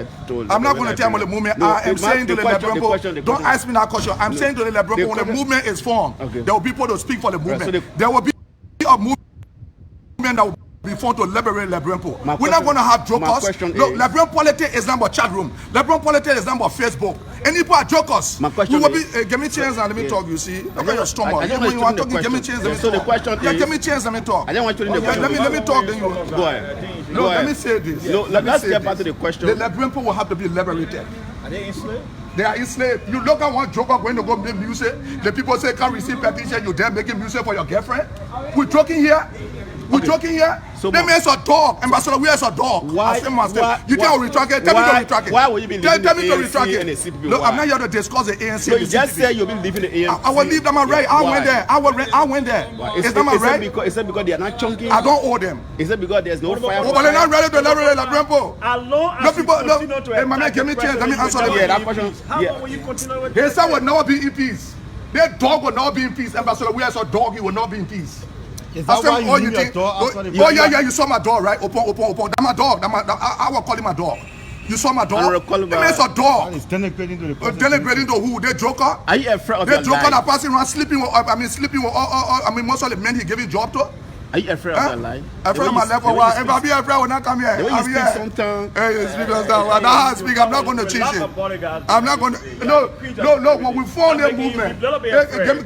I'm not going to tell you the movement. No, I am saying to the Lebron, don't ask me that question. I'm saying to the Lebron, when the movement is formed, there will be people to speak for the movement. There will be a movement that will be formed to liberate Lebron. We're not going to have jokers. Look, Lebron politics is not about chat room. Lebron politics is not about Facebook. And people are jokers. My question we will be, give me a chance and let me talk, you see. Look at your stomach. When you are talking, give me a chance, let me talk. So the question is, give me a chance, let me talk. I don't want you to let me talk, then you go ahead. Look, let me say this. Let's get back to the question. The Lebron will have to be liberated. Are they enslaved? They are enslaved. You look at one joker going to go make music. The people say can't receive petition. You there making music for your girlfriend? We're joking here. We're joking here. So that means a dog. Ambassador Weah is a dog. Why? You think I'll retract it? Tell me to retract it. Why will you be leaving Tell the me to ANC retract and the it. CPP? Look, I'm not here to discuss the ANC. So you just said you'll be leaving the ANC. I will leave them already. I went there. I went there. Is that my right? Is that because they are not chunking? I don't owe them. Is that because there's no fire? Oh, but they're not ready to liberate the Brempo. No people. Hey, my man, give me a chance. Let me answer them. Yeah, that question. How long will you continue with his son will never be in peace. Their dog will not be in peace. Ambassador Weah is a dog. He will not be in peace. Is that why you leave your door outside the Oh, yeah, you saw my dog, right? Open. That's my dog. I will call him my dog. You saw my dog? It means a dog. It's denigrating to the person. Denigrating to who? They joker? Are you afraid of they your joker life? that passing around sleeping with, most of the men he giving job to? Are you afraid of your life? Afraid of my life for what? If I be afraid, I will not come here. The way you speak sometimes. Hey, you speak sometimes. That's how I speak. I'm not going to change it. I'm not going to. No. When we form the movement,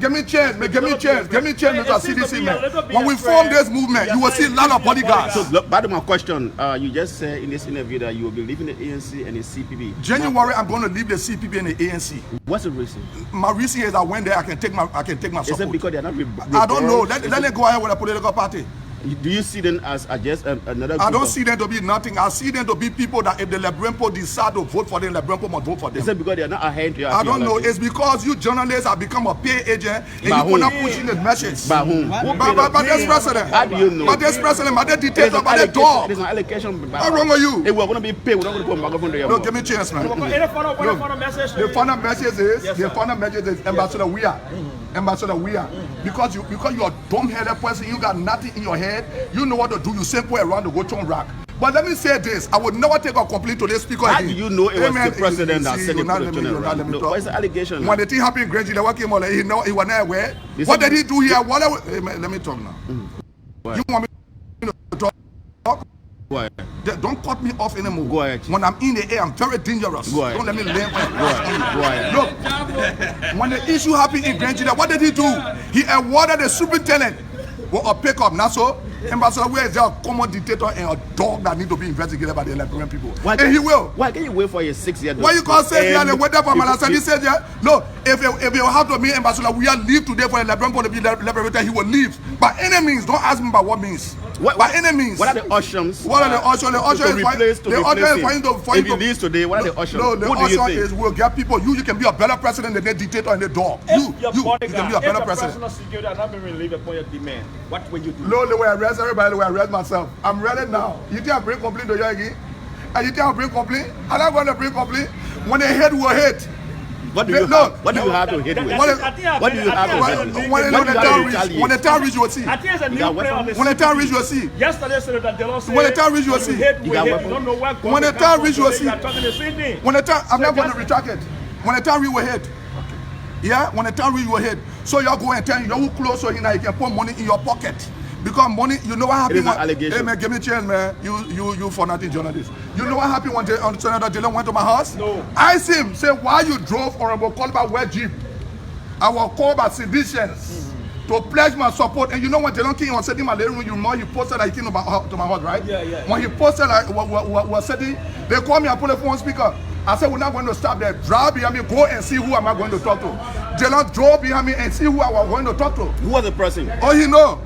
give me a chance, Mr. CDC man. When we form this movement, you will see a lot of bodyguards. So, back to my question. You just said in this interview that you will be leaving the ANC and the CPP. January, I'm going to leave the CPP and the ANC. What's the reason? My reason is I went there. I can take my support. Is it because they are not? I don't know. Let them go ahead with a political party. Do you see them as just another group? I don't see them to be nothing. I see them to be people that if the Lebrenpo decide to vote for them, Lebrenpo must vote for them. Is it because they are not ahead? I don't know. It's because you journalists have become a peer agent and you cannot push in the message. By whom? By this president. How do you know? By this president, by the dictator, by the dog. There's an allocation. What's wrong with you? If we're going to be paid, we're not going to put microphone to your mouth. Give me a chance, man. The final message is Ambassador Weah. Ambassador Weah. Because you are a dumb-headed person, you got nothing in your head, you know what to do, you simple around the go-to rack. But let me say this, I would never take a complaint to this speaker. How do you know it was the president that said it? What is the allegation? When the thing happened in Granger, what came on, he was not aware. What did he do here? Let me talk now. You want me to talk? Go ahead. Don't cut me off anymore. Go ahead. When I'm in the air, I'm very dangerous. Go ahead. Don't let me land. Go ahead. Look, when the issue happened in Granger, what did he do? He awarded the superintendent with a pickup. Now so, Ambassador Weah is there a common dictator and a dog that need to be investigated by the Liberian people. And he will. Why can you wait for your 6 years? Why you can't say they wait there for Malasa? He said, yeah, no, if you have to meet Ambassador Weah leave today for the Liberian people to be liberated, he will leave. By any means, don't ask me by what means. By any means. What are the options? What are the options? The option is for him to. If he leaves today, what are the options? No, the option is we'll get people. You can be a better president than the dictator and the dog. You can be a better president. Personal security has not been relieved upon your demand. What will you do? No, they will arrest everybody. They will arrest myself. I'm ready now. You think I bring complaint to you again? And you think I bring complaint? I'm not going to bring complaint. When they hate, will hate. What do you have? What do you have to hit with? What do you have to hit with? When the time reach, you will see. I think it's a new play on the When the time reach, you will see. Yesterday, Senator Delon said, when the time reach, you will see. You don't know what. When the time reach, you will see. When the time, I'm not going to retract it. When the time reach, you will hit. Yeah, when the time reach, you will hit. So y'all go and tell you, you're close so you can put money in your pocket. Because money, you know what happened? It is an allegation. Hey man, give me a chance, man. You for nothing journalist. You know what happened when Senator Dillon went to my house? No. I see him say, why you drove Honorable Kolba Weah Jeep? I was called by citizens to pledge my support. And you know when Dillon King was sitting in my living room, you know he posted that he came to my house, right? Yeah. When he posted like was sitting, they called me and put the phone speaker. I said, we're not going to stop there. Drive behind me, go and see who am I going to talk to. Dillon drove behind me and see who I was going to talk to. Who was the person? Oh, he know.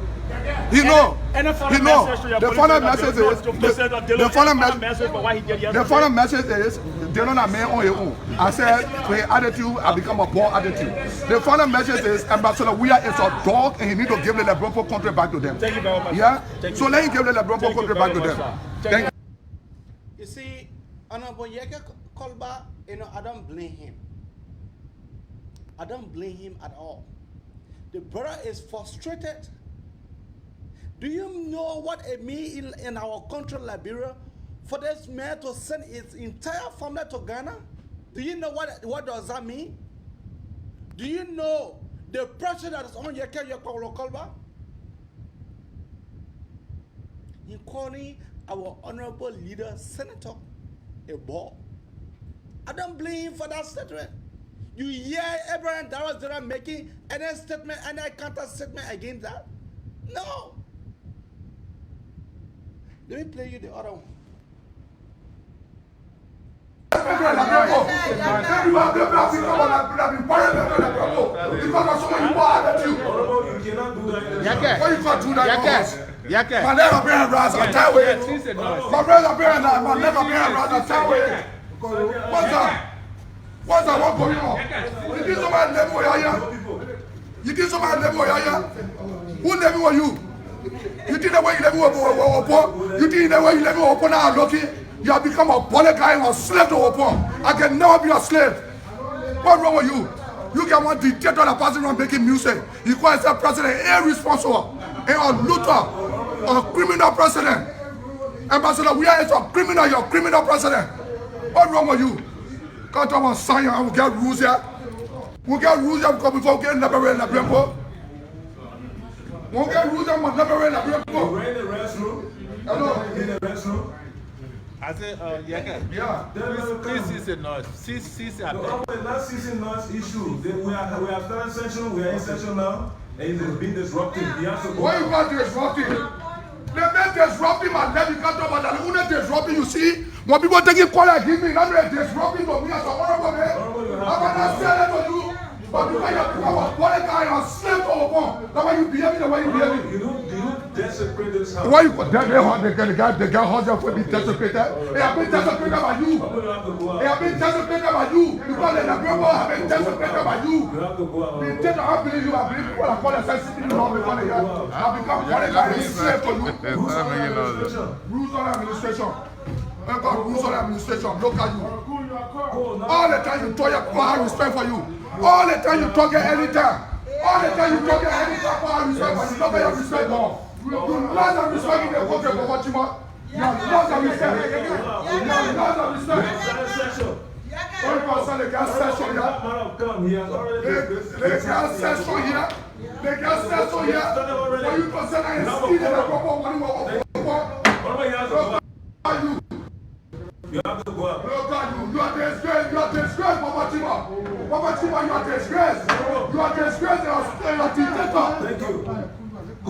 He know. And The final message is the final message is Dillon a man on his own. I said to his attitude, I become a poor attitude. The final message is Ambassador Weah is a dog and he need to give the LeBron country back to them. Thank you very much. Yeah? Thank So you. let him give the LeBron country back to them. Thank you. You see, Honorable Yeke Kolba, I don't blame him. I don't blame him at all. The brother is frustrated. Do you know what it means in our country, Liberia, for this man to send his entire family to Ghana? Do you know what does that mean? Do you know the pressure that is on Yeke Kolba? In calling our honorable leader, Senator, a ball. I don't blame him for that statement. You hear Abraham Darrell making any statement, any counter statement against that? No. Let me play you the other one. Yeke. My never bearing rise, I tell you. My brother bearing that, my never bearing rise, I tell you. What's that? What going on? You did somebody level where you You did somebody level where you Who level were you? You did the way you level You did the way you level now looking. You have become a bullet guy and a slave to Opo. I can never be a slave. What's wrong with you? You get one dictator that passing around making music. You call yourself president, irresponsible, and a looter, a criminal president. Ambassador Weah is a criminal, you're a criminal president. What's wrong with you? Can't I want to sign and we'll get rules here? We'll get rules here because before we get liberated in the Brempo. We'll get rules here, we'll liberate in the Brempo. We're in the restroom. Hello? In the restroom. I said, yeah. Please cease the noise. Cease it. No, we're not ceasing noise issue. We have started session, we are in session now, and it has been disrupted. Why you got disrupted? They made disrupting my left, you can't talk about that. Who they disrupting, you see? When people taking call and give me, now they're disrupting to me as a honorable man. I'm not saying that to you. But because you become a body guy and a slave to Opo, that's why you behaving the way you behaving. You desecrate this house. Why you the guy husband will be desecrated? They have been desecrated by you. They have been desecrated by you. Because the people have been desecrated by you. The thing I believe you, I believe people that call themselves sitting on before they have become body guy and slave to you. Rules on administration. Rules on administration. Look at you. All the time you talk, I have respect for you. All the time you talk anytime. All the time you talk anytime, I have respect for you. Nobody have respect more. You lost the respect in the country for what you want. You have lost the respect. You have lost the respect. One person, the gas session here. The gas session here. The gas session here. When you consider and see the proper money, you. You have to go up. Look at you. You are disgraced. You are disgraced, Papa Chima. Papa Chima, you are disgraced. You are disgraced. You are dictator. Thank you.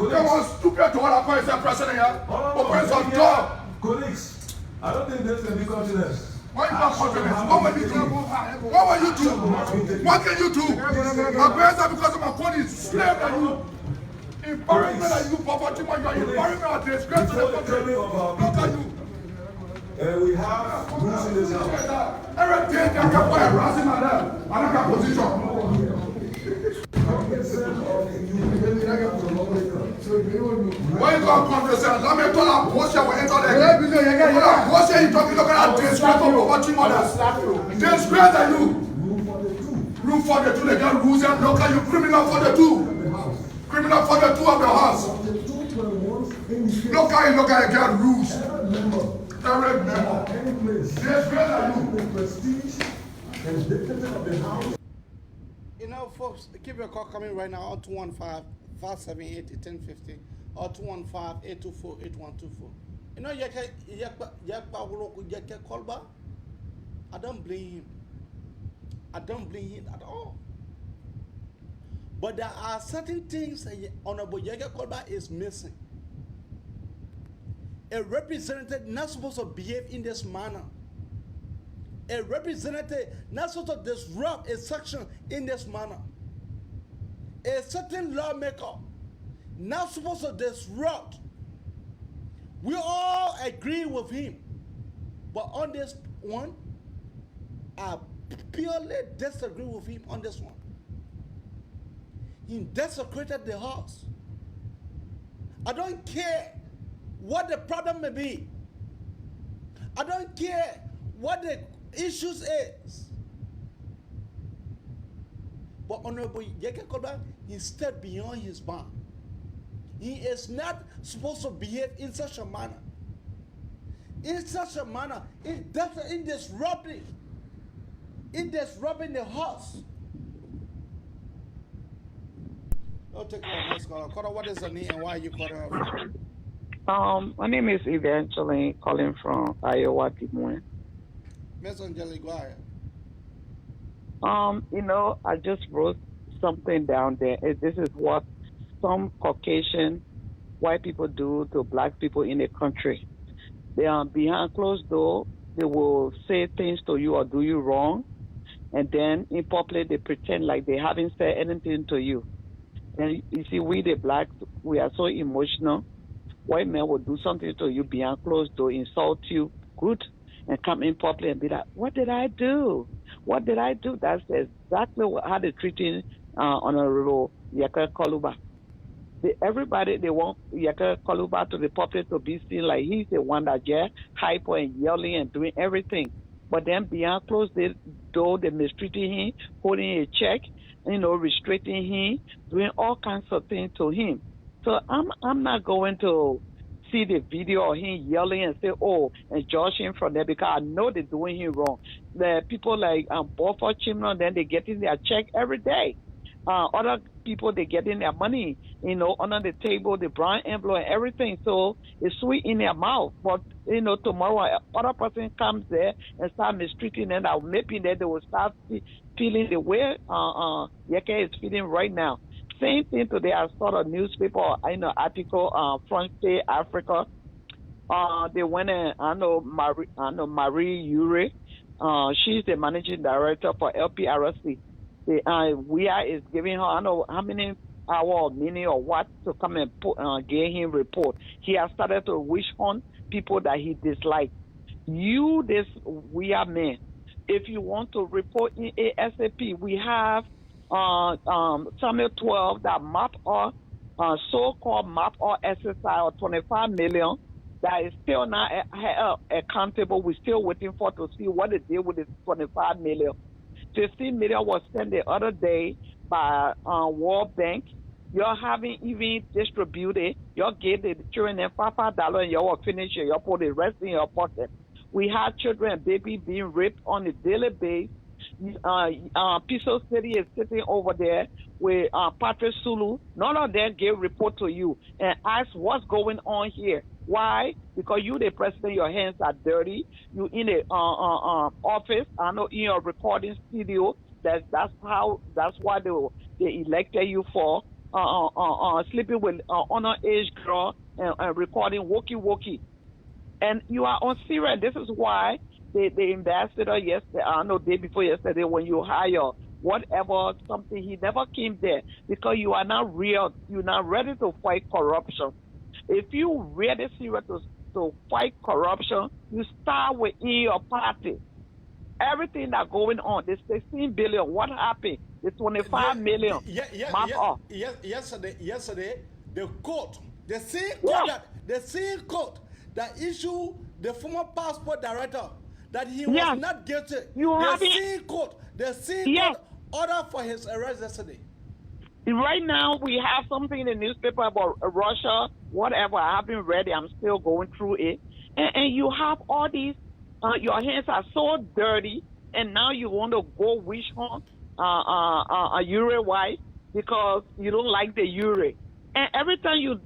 They were stupid to all the president here. Open some door. Colleagues, I don't think there's going to be confidence. Why you not confidence? What will you do? What will you do? What can you do? My parents are because of my body is slave than you. Embarrassment that you, Papa Chima, you are embarrassment and disgrace to the country. Look at you. We have rules in this house. Every day they can put a ras in my lap. I don't have position. When you come conversation, let me tell you, what's your way into the what's your talking about disgrace for watching others? Disgrace that you. Room for the two, they got rules and look at you criminal for the two. Criminal for the two of the house. Look at you get rules. Every member. Disgrace that you. You know, folks, keep your call coming right now on 215-578-1050 or 215-824-8124. You know, Kolba, I don't blame him. I don't blame him at all. But there are certain things that Honorable Yeke Kolba is missing. A representative not supposed to behave in this manner. A representative not supposed to disrupt a section in this manner. A certain lawmaker not supposed to disrupt. We all agree with him. But on this one, I purely disagree with him on this one. He desecrated the house. I don't care what the problem may be. I don't care what the issues is. But Honorable Yeke Kolba, he stepped beyond his bound. He is not supposed to behave in such a manner. In such a manner, in disrupting the house. I'll take our next caller. Caller, what is the name and why you called her from? My name is Evangeline, calling from Iowa, Des Moines. Miss Angelique, go ahead. You know, I just wrote something down there. This is what some Caucasian white people do to black people in the country. They are behind closed door. They will say things to you or do you wrong, and then in public they pretend like they haven't said anything to you. And you see, we the blacks, we are so emotional. White men will do something to you behind closed door, insult you, good, and come in public and be like, "What did I do? What did I do?" That's exactly how they're treating Honorable Yeke Kolba. Everybody, they want Yeke Kolba to the public to be seen like he's the one that just hyper and yelling and doing everything. But then behind closed door, they're mistreating him, holding a check, restricting him, doing all kinds of things to him. So I'm not going to see the video of him yelling and say, "Oh," and judge him from there, because I know they're doing him wrong. The people like Beaufort Chimney, then they're getting their check every day. Other people, they're getting their money, under the table, the brown envelope and everything. So it's sweet in their mouth. But, tomorrow, other person comes there and start mistreating them. Maybe they will start feeling the way Yeke is feeling right now. Same thing today. I saw a newspaper, article, Front Page Africa. They went and Marie Ure. She's the managing director for LPRC. Weah is giving her, I don't know how many hour or minute or what to come and give him report. He has started to wish on people that he dislikes. You, this Weah man, if you want to report in ASAP, we have Samuel Tweah that map or so-called map or exercise of 25 million that is still not accountable. We're still waiting for to see what they did with the 25 million. 15 million was sent the other day by World Bank. You haven't even distributed. You gave the children $5 and you will finish it. You put the rest in your pocket. We have children and babies being raped on a daily basis. Piso City is sitting over there with Patrick Sulu. None of them gave report to you and ask what's going on here. Why? Because you, the president, your hands are dirty. You in the office. I know in your recording studio. That's why they elected you for sleeping with underage girl and recording walkie. And you are on serious. This is why the ambassador yesterday, day before yesterday, when you hire whatever something, he never came there because you are not real. You're not ready to fight corruption. If you really serious to fight corruption, you start within your party. Everything that's going on, the 16 billion, what happened? The 25 million. Yesterday, the court, the same court that issued the former passport director that he was not guilty. The same court order for his arrest yesterday. Right now, we have something in the newspaper about Russia, whatever. I haven't read it. I'm still going through it. And you have all these, your hands are so dirty, and now you want to go wish on a Ure wife because you don't like the Ure. And every time you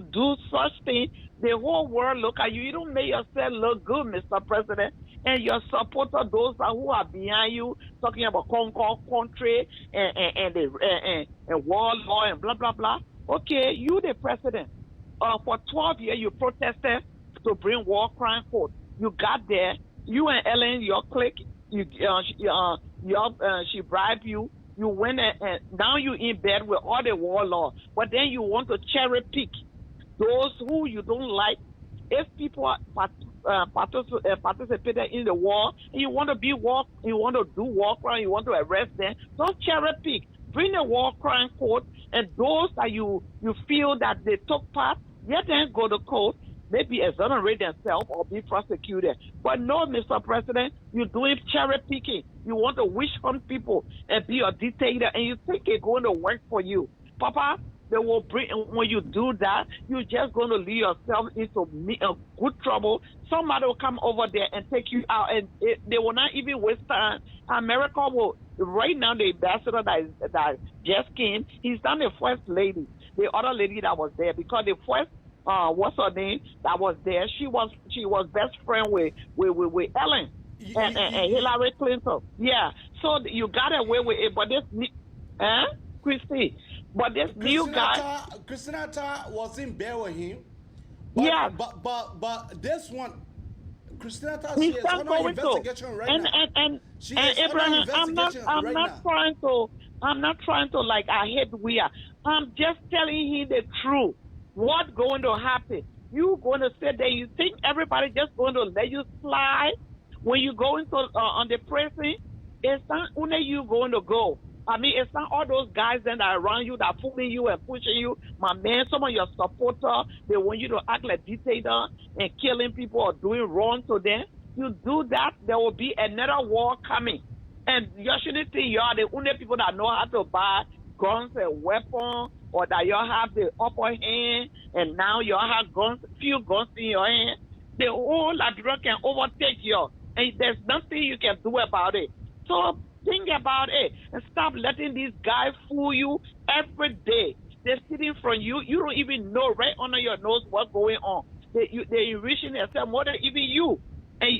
do such thing, the whole world look at you. You don't make yourself look good, Mr. President. And your supporter, those who are behind you, talking about Concord country and war law and blah blah blah. Okay, you the president. For 12 years you protested to bring war crime court. You got there. You and Ellen, your clique, she bribed you. You went and now you in bed with all the war law. But then you want to cherry pick those who you don't like. If people participated in the war, and you want to do war crime, you want to arrest them, don't cherry pick. Bring the war crime court, and those that you feel that they took part, let them go to court, maybe exonerate themselves or be prosecuted. But no, Mr. President, you're doing cherry picking. You want to wish on people and be a dictator, and you think it's going to work for you. Papa, they will bring, when you do that, you're just going to lead yourself into good trouble. Somebody will come over there and take you out, and they will not even waste time. America will, right now, the ambassador that just came, he's not the first lady, the other lady that was there, because the first, what's her name, that was there, she was best friend with Ellen and Hillary Clinton. Yeah, so you got away with it, but this, Christy, but this new guy, Christina was in bed with him. Yeah, but this one, Christina he's is not under going investigation right and, now. And She is Abraham, under I'm not investigation I'm not trying to like I hate Weah. I'm just telling him the truth. What's going to happen? You going to sit there? You think everybody just going to let you slide when you go into on the prison? It's not only you going to go. I mean, it's not all those guys then that are around you that fooling you and pushing you. My man, some of your supporters, they want you to act like dictator and killing people or doing wrong to them. You do that, there will be another war coming. And you shouldn't think you are the only people that know how to buy guns and weapons, or that you have the upper hand, and now you have guns, few guns in your hand. The whole Liberia can overtake you, and there's nothing you can do about it. So think about it and stop letting these guys fool you every day. They're sitting from you. You don't even know right under your nose what's going on. They're enriching themselves more than even you. And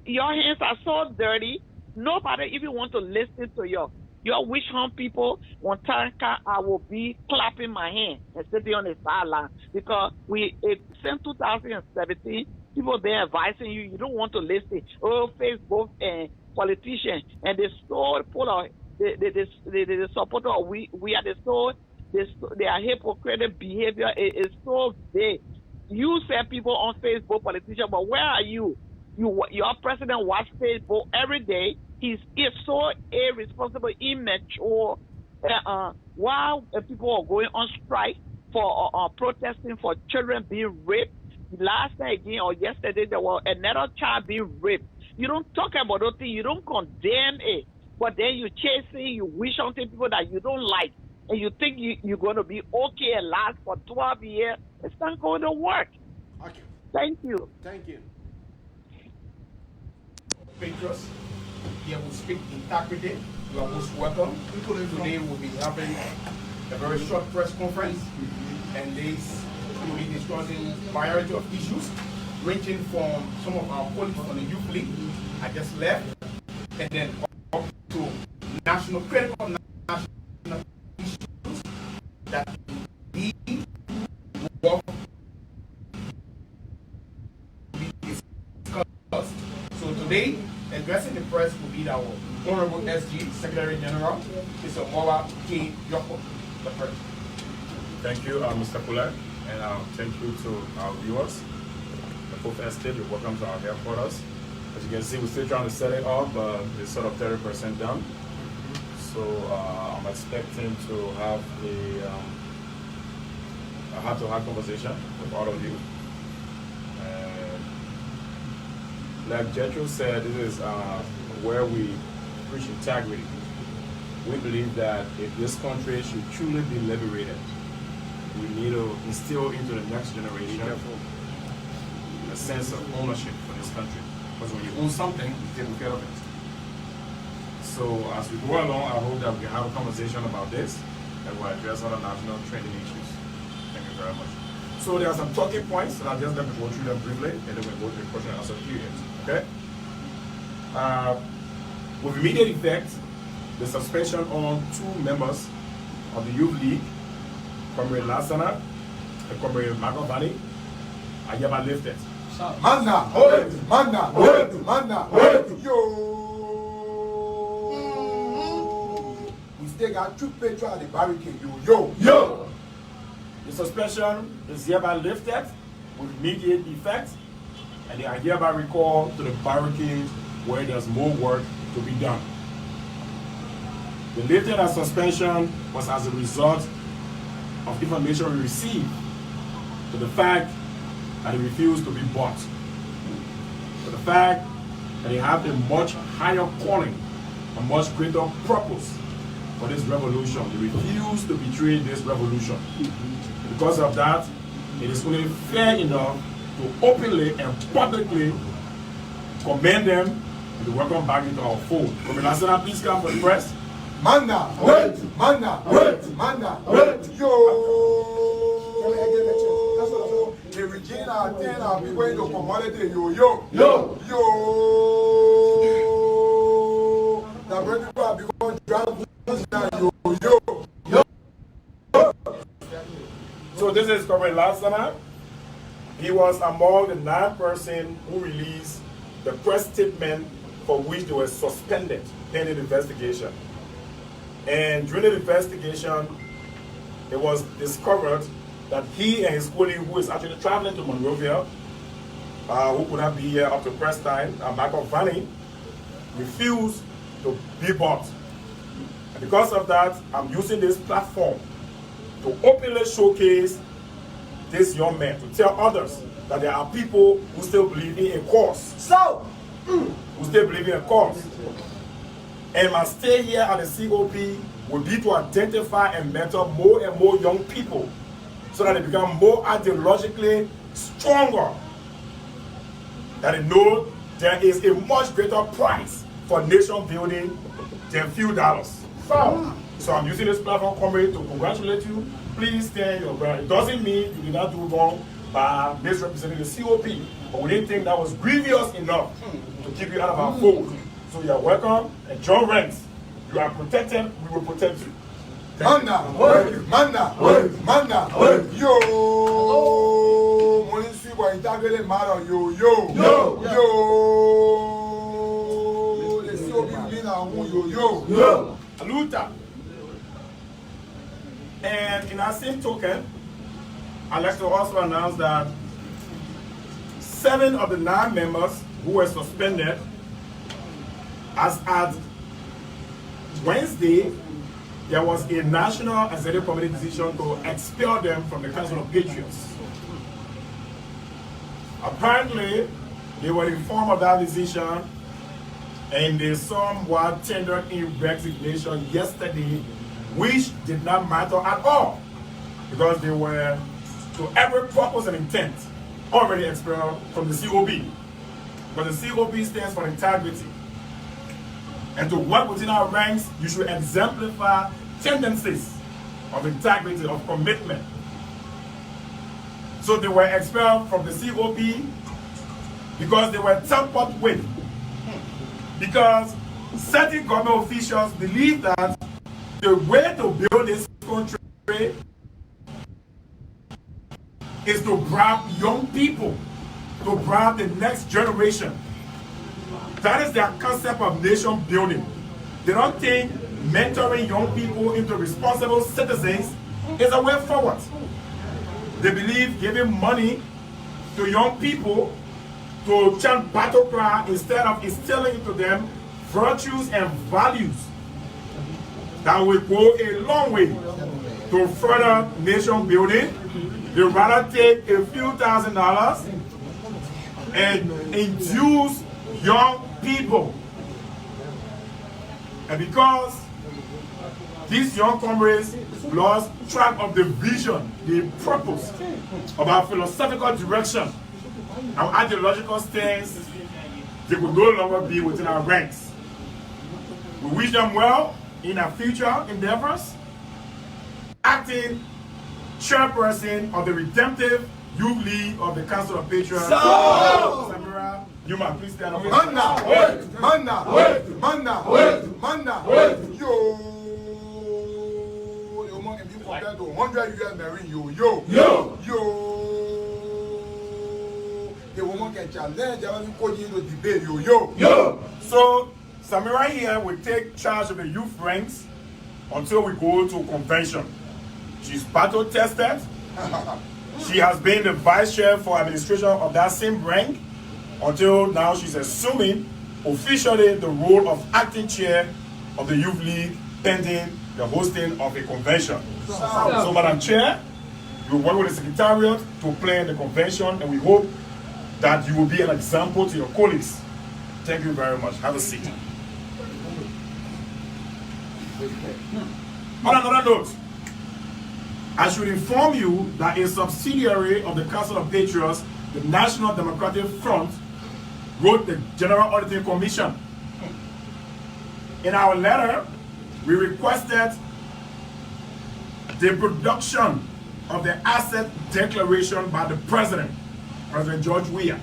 your hands are so dirty, nobody even want to listen to you. Your wish hunt people, one time I will be clapping my hand and sitting on the sideline, because since 2017, people been advising you, you don't want to listen. Oh, Facebook and politicians, and they so full of the supporter of we are they are hypocritical behavior. It's so big. You say people on Facebook, politicians, but where are you? Your president watch Facebook every day. He's so irresponsible, immature. While people are going on strike for protesting for children being raped, last night again or yesterday there was another child being raped. You don't talk about those things, you don't condemn it, but then you chasing, you wish on people that you don't like, and you think you're going to be okay and last for 12 years. It's not going to work. Okay. Thank you. Thank you. Patriots, here will speak integrity. You are most welcome. Today we'll be having a very short press conference, and this will be discussing a variety of issues, ranging from some of our colleagues on the youth league I just left, and then up to critical national issues that we work discussed. So today, addressing the press will be our Honorable SG Secretary General, Mr. Weah K. Yoko. The first. Thank you, Mr. Pulak, and thank you to our viewers. The Fourth Estate, you're welcome to our headquarters. As you can see, we're still trying to set it up, but it's sort of 30% done. So I'm expecting to have a heart-to-heart conversation with all of you. And like Jethro said, this is where we preach integrity. We believe that if this country should truly be liberated, we need to instill into the next generation a sense of ownership for this country. Because when you own something, you take care of it. So as we go along, I hope that we can have a conversation about this and we'll address other national trending issues. very much. So there are some talking points, and I'm just going to go through them briefly, and then we'll go to the question and answer period. Okay? With immediate effect, the suspension on 2 members of the Youth League, Comrade Lassana and Comrade Magovani, are hereby lifted. Manda, yo. We still got 2 petrol at the barricade, yo. The suspension is hereby lifted with immediate effect, and they are hereby recalled to the barricade where there's more work to be done. The lifting of suspension was as a result of information we received to the fact that he refused to be bought, to the fact that he had a much higher calling, a much greater purpose for this revolution. He refused to betray this revolution. Because of that, it is only fair enough to openly and publicly commend them and to welcome back into our fold. Comrade Lassana, please come for the press. Manda, yo. The Regina 10 are going to commodity, yo. The brand people are becoming drivers, yo. So this is Comrade Lassana. He was among the 9 persons who released the press statement for which they were suspended pending investigation. And during the investigation, it was discovered that he and his colleague, who is actually traveling to Monrovia, who could not be here up to press time, Michael Vanny, refused to be bought. And because of that, I'm using this platform to openly showcase this young man, to tell others that there are people who still believe in a cause. Who still believe in a cause. And my stay here at the COP will be to identify and mentor more and more young people so that they become more ideologically stronger. That they know there is a much greater price for nation building than few dollars. So I'm using this platform, comrade, to congratulate you. Please stand your ground. It doesn't mean you did not do wrong by misrepresenting the COP, but we didn't think that was grievous enough to keep you out of our fold. So you are welcome, and John Ranks, you are protected, we will protect you. Manda, yo. Money see what integrity matter, yo. The COP win and yo. Aluta. And in our same token, I'd like to also announce that 7 of the 9 members who were suspended, as at Wednesday, there was a National Executive Committee decision to expel them from the Council of Patriots. Apparently, they were informed of that decision, and they somewhat tendered in resignation yesterday, which did not matter at all, because they were, to every purpose and intent, already expelled from the COP. Because the COP stands for integrity. And to work within our ranks, you should exemplify tendencies of integrity, of commitment. So they were expelled from the COP because they were tampered with. Because certain government officials believe that the way to build this country is to bribe young people, to bribe the next generation. That is their concept of nation building. They don't think mentoring young people into responsible citizens is a way forward. They believe giving money to young people to chant battle cry instead of instilling into them virtues and values that will go a long way to further nation building. They rather take a few $1,000s and induce young people. And because these young comrades lost track of the vision, the purpose of our philosophical direction, our ideological stance, they could no longer be within our ranks. We wish them well in our future endeavors, acting chairperson of the Redemptive Youth League of the Council of Patriots. Samira, you might please stand up. Yo, man can be compared to 100 US Marine. Yo. The woman can challenge, they want to go into debate. Yo. So Samira here will take charge of the youth ranks until we go to convention. She's battle tested. She has been the vice chair for administration of that same rank until now. She's assuming officially the role of acting chair of the youth league pending the hosting of a convention. So Madam Chair, you work with the secretariat to plan the convention, and we hope that you will be an example to your colleagues. Thank you very much. Have a seat. On another note, I should inform you that a subsidiary of the Council of Patriots, the National Democratic Front, wrote the General Auditing Commission. In our letter, we requested the production of the asset declaration by the President George Weah.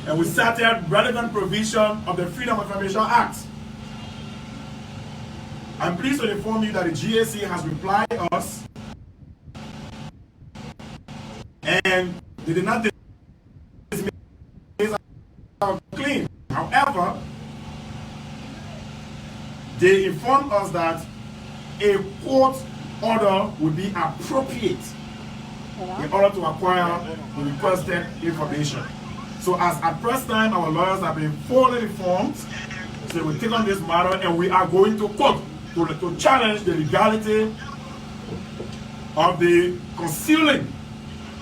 And we cited relevant provision of the Freedom of Information Act. I'm pleased to inform you that the GAC has replied to us, and they did not dismiss our claim. However, they informed us that a court order would be appropriate in order to acquire the requested information. So as at press time, our lawyers have been fully informed. So we take on this matter and we are going to court to challenge the legality of the concealing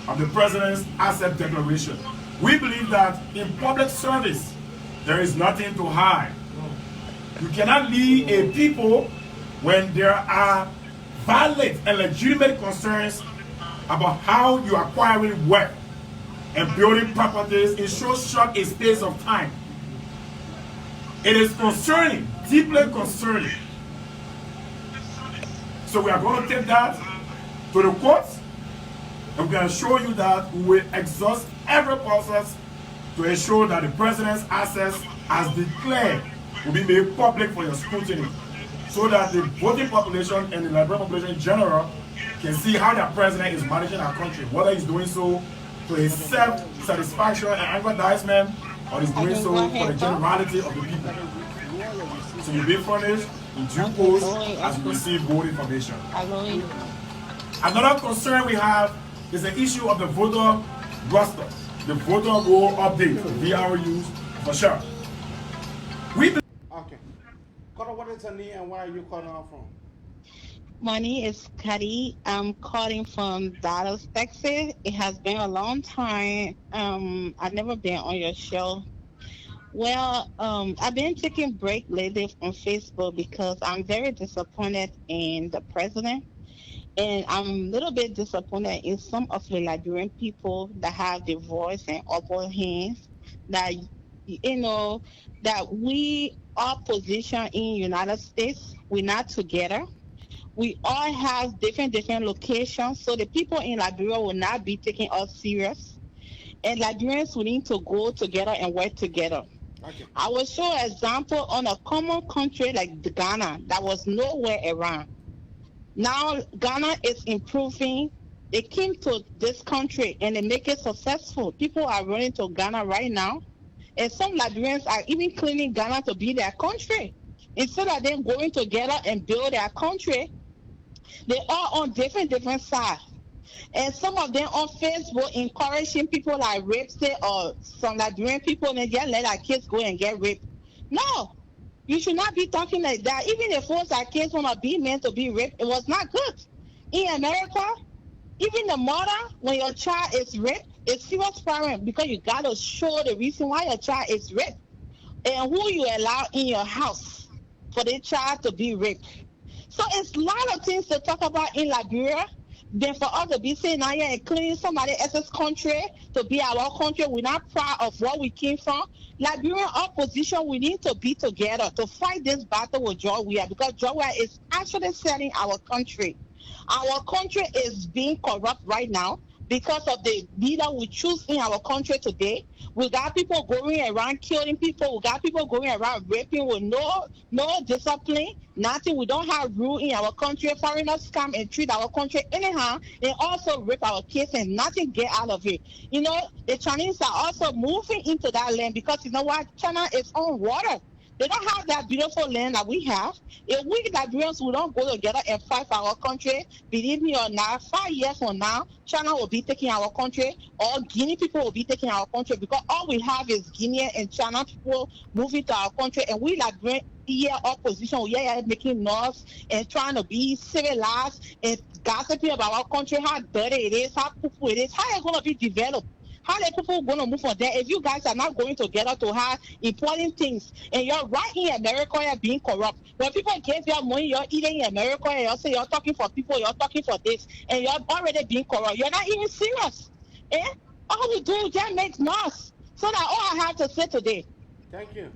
of the President's asset declaration. We believe that in public service, there is nothing to hide. You cannot lead a people when there are valid and legitimate concerns about how you are acquiring wealth and building properties in so short a space of time. It is concerning, deeply concerning. So we are going to take that to the courts, and we can show you that we will exhaust every process to ensure that the President's assets, as declared, will be made public for your scrutiny, so that the voting population and the Liberian population in general can see how the President is managing our country, whether he's doing so for his self-satisfaction and aggrandizement, or he's doing so for the generality of the people. So you'll be furnished in due course as we receive more information. Another concern we have is the issue of the voter roster, the voter roll update, VRUs for sure. Okay. Kota, what is your name and where are you calling out from? My name is Cuddy. I'm calling from Dallas, Texas. It has been a long time. I've never been on your show. Well, I've been taking break lately on Facebook because I'm very disappointed in the president. And I'm a little bit disappointed in some of the Liberian people that have the voice and upper hands, that, you know, that we are positioned in United States. We're not together. We all have different locations, so the people in Liberia will not be taking us serious. And Liberians will need to go together and work together. Okay. I will show an example on a common country like Ghana that was nowhere around. Now Ghana is improving. They came to this country and they make it successful. People are running to Ghana right now. And some Liberians are even claiming Ghana to be their country. Instead of them going together and build their country, they are on different sides. And some of them on Facebook encouraging people like rape, or some Liberian people, and they just let our kids go and get raped. No, you should not be talking like that. Even if force our kids want to be meant to be raped, it was not good. In America, even the mother, when your child is raped, it's serious problem because you got to show the reason why your child is raped and who you allow in your house for the child to be raped. So it's a lot of things to talk about in Liberia. Then for us to be saying now you're including somebody else's country to be our country, we're not proud of where we came from. Liberian opposition, we need to be together to fight this battle with George Weah, because George Weah is actually selling our country. Our country is being corrupt right now because of the leader we choose in our country today. We got people going around killing people. We got people going around raping with no discipline, nothing. We don't have rule in our country. Foreigners come and treat our country anyhow and also rape our kids and nothing get out of it. You know, the Chinese are also moving into that land because you know what? China is on water. They don't have that beautiful land that we have. If we Liberians we don't go together and fight for our country, believe me or not, 5 years from now, China will be taking our country, or Guinea people will be taking our country because all we have is Guinea and China people moving to our country, and we Liberians here opposition, we are making noise and trying to be civilized and gossiping about our country, how dirty it is, how powerful it is, how it's going to be developed. How are people going to move from there if you guys are not going together to have important things? And you're right in America, you're being corrupt. When people give you money, you're eating in America, and you're saying you're talking for people, you're talking for this, and you're already being corrupt. You're not even serious. Eh? All we do is just make noise. So that's all I have to say today. Thank you.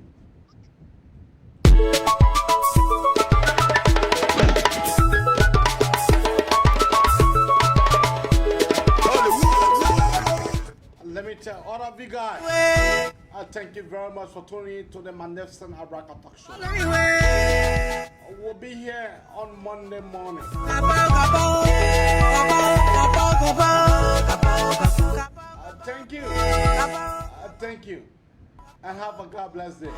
Let me tell all of you guys, I thank you very much for tuning in to the magnificent Abraka Talk Show. We'll be here on Monday morning. Thank you. Thank you. And have a God bless day.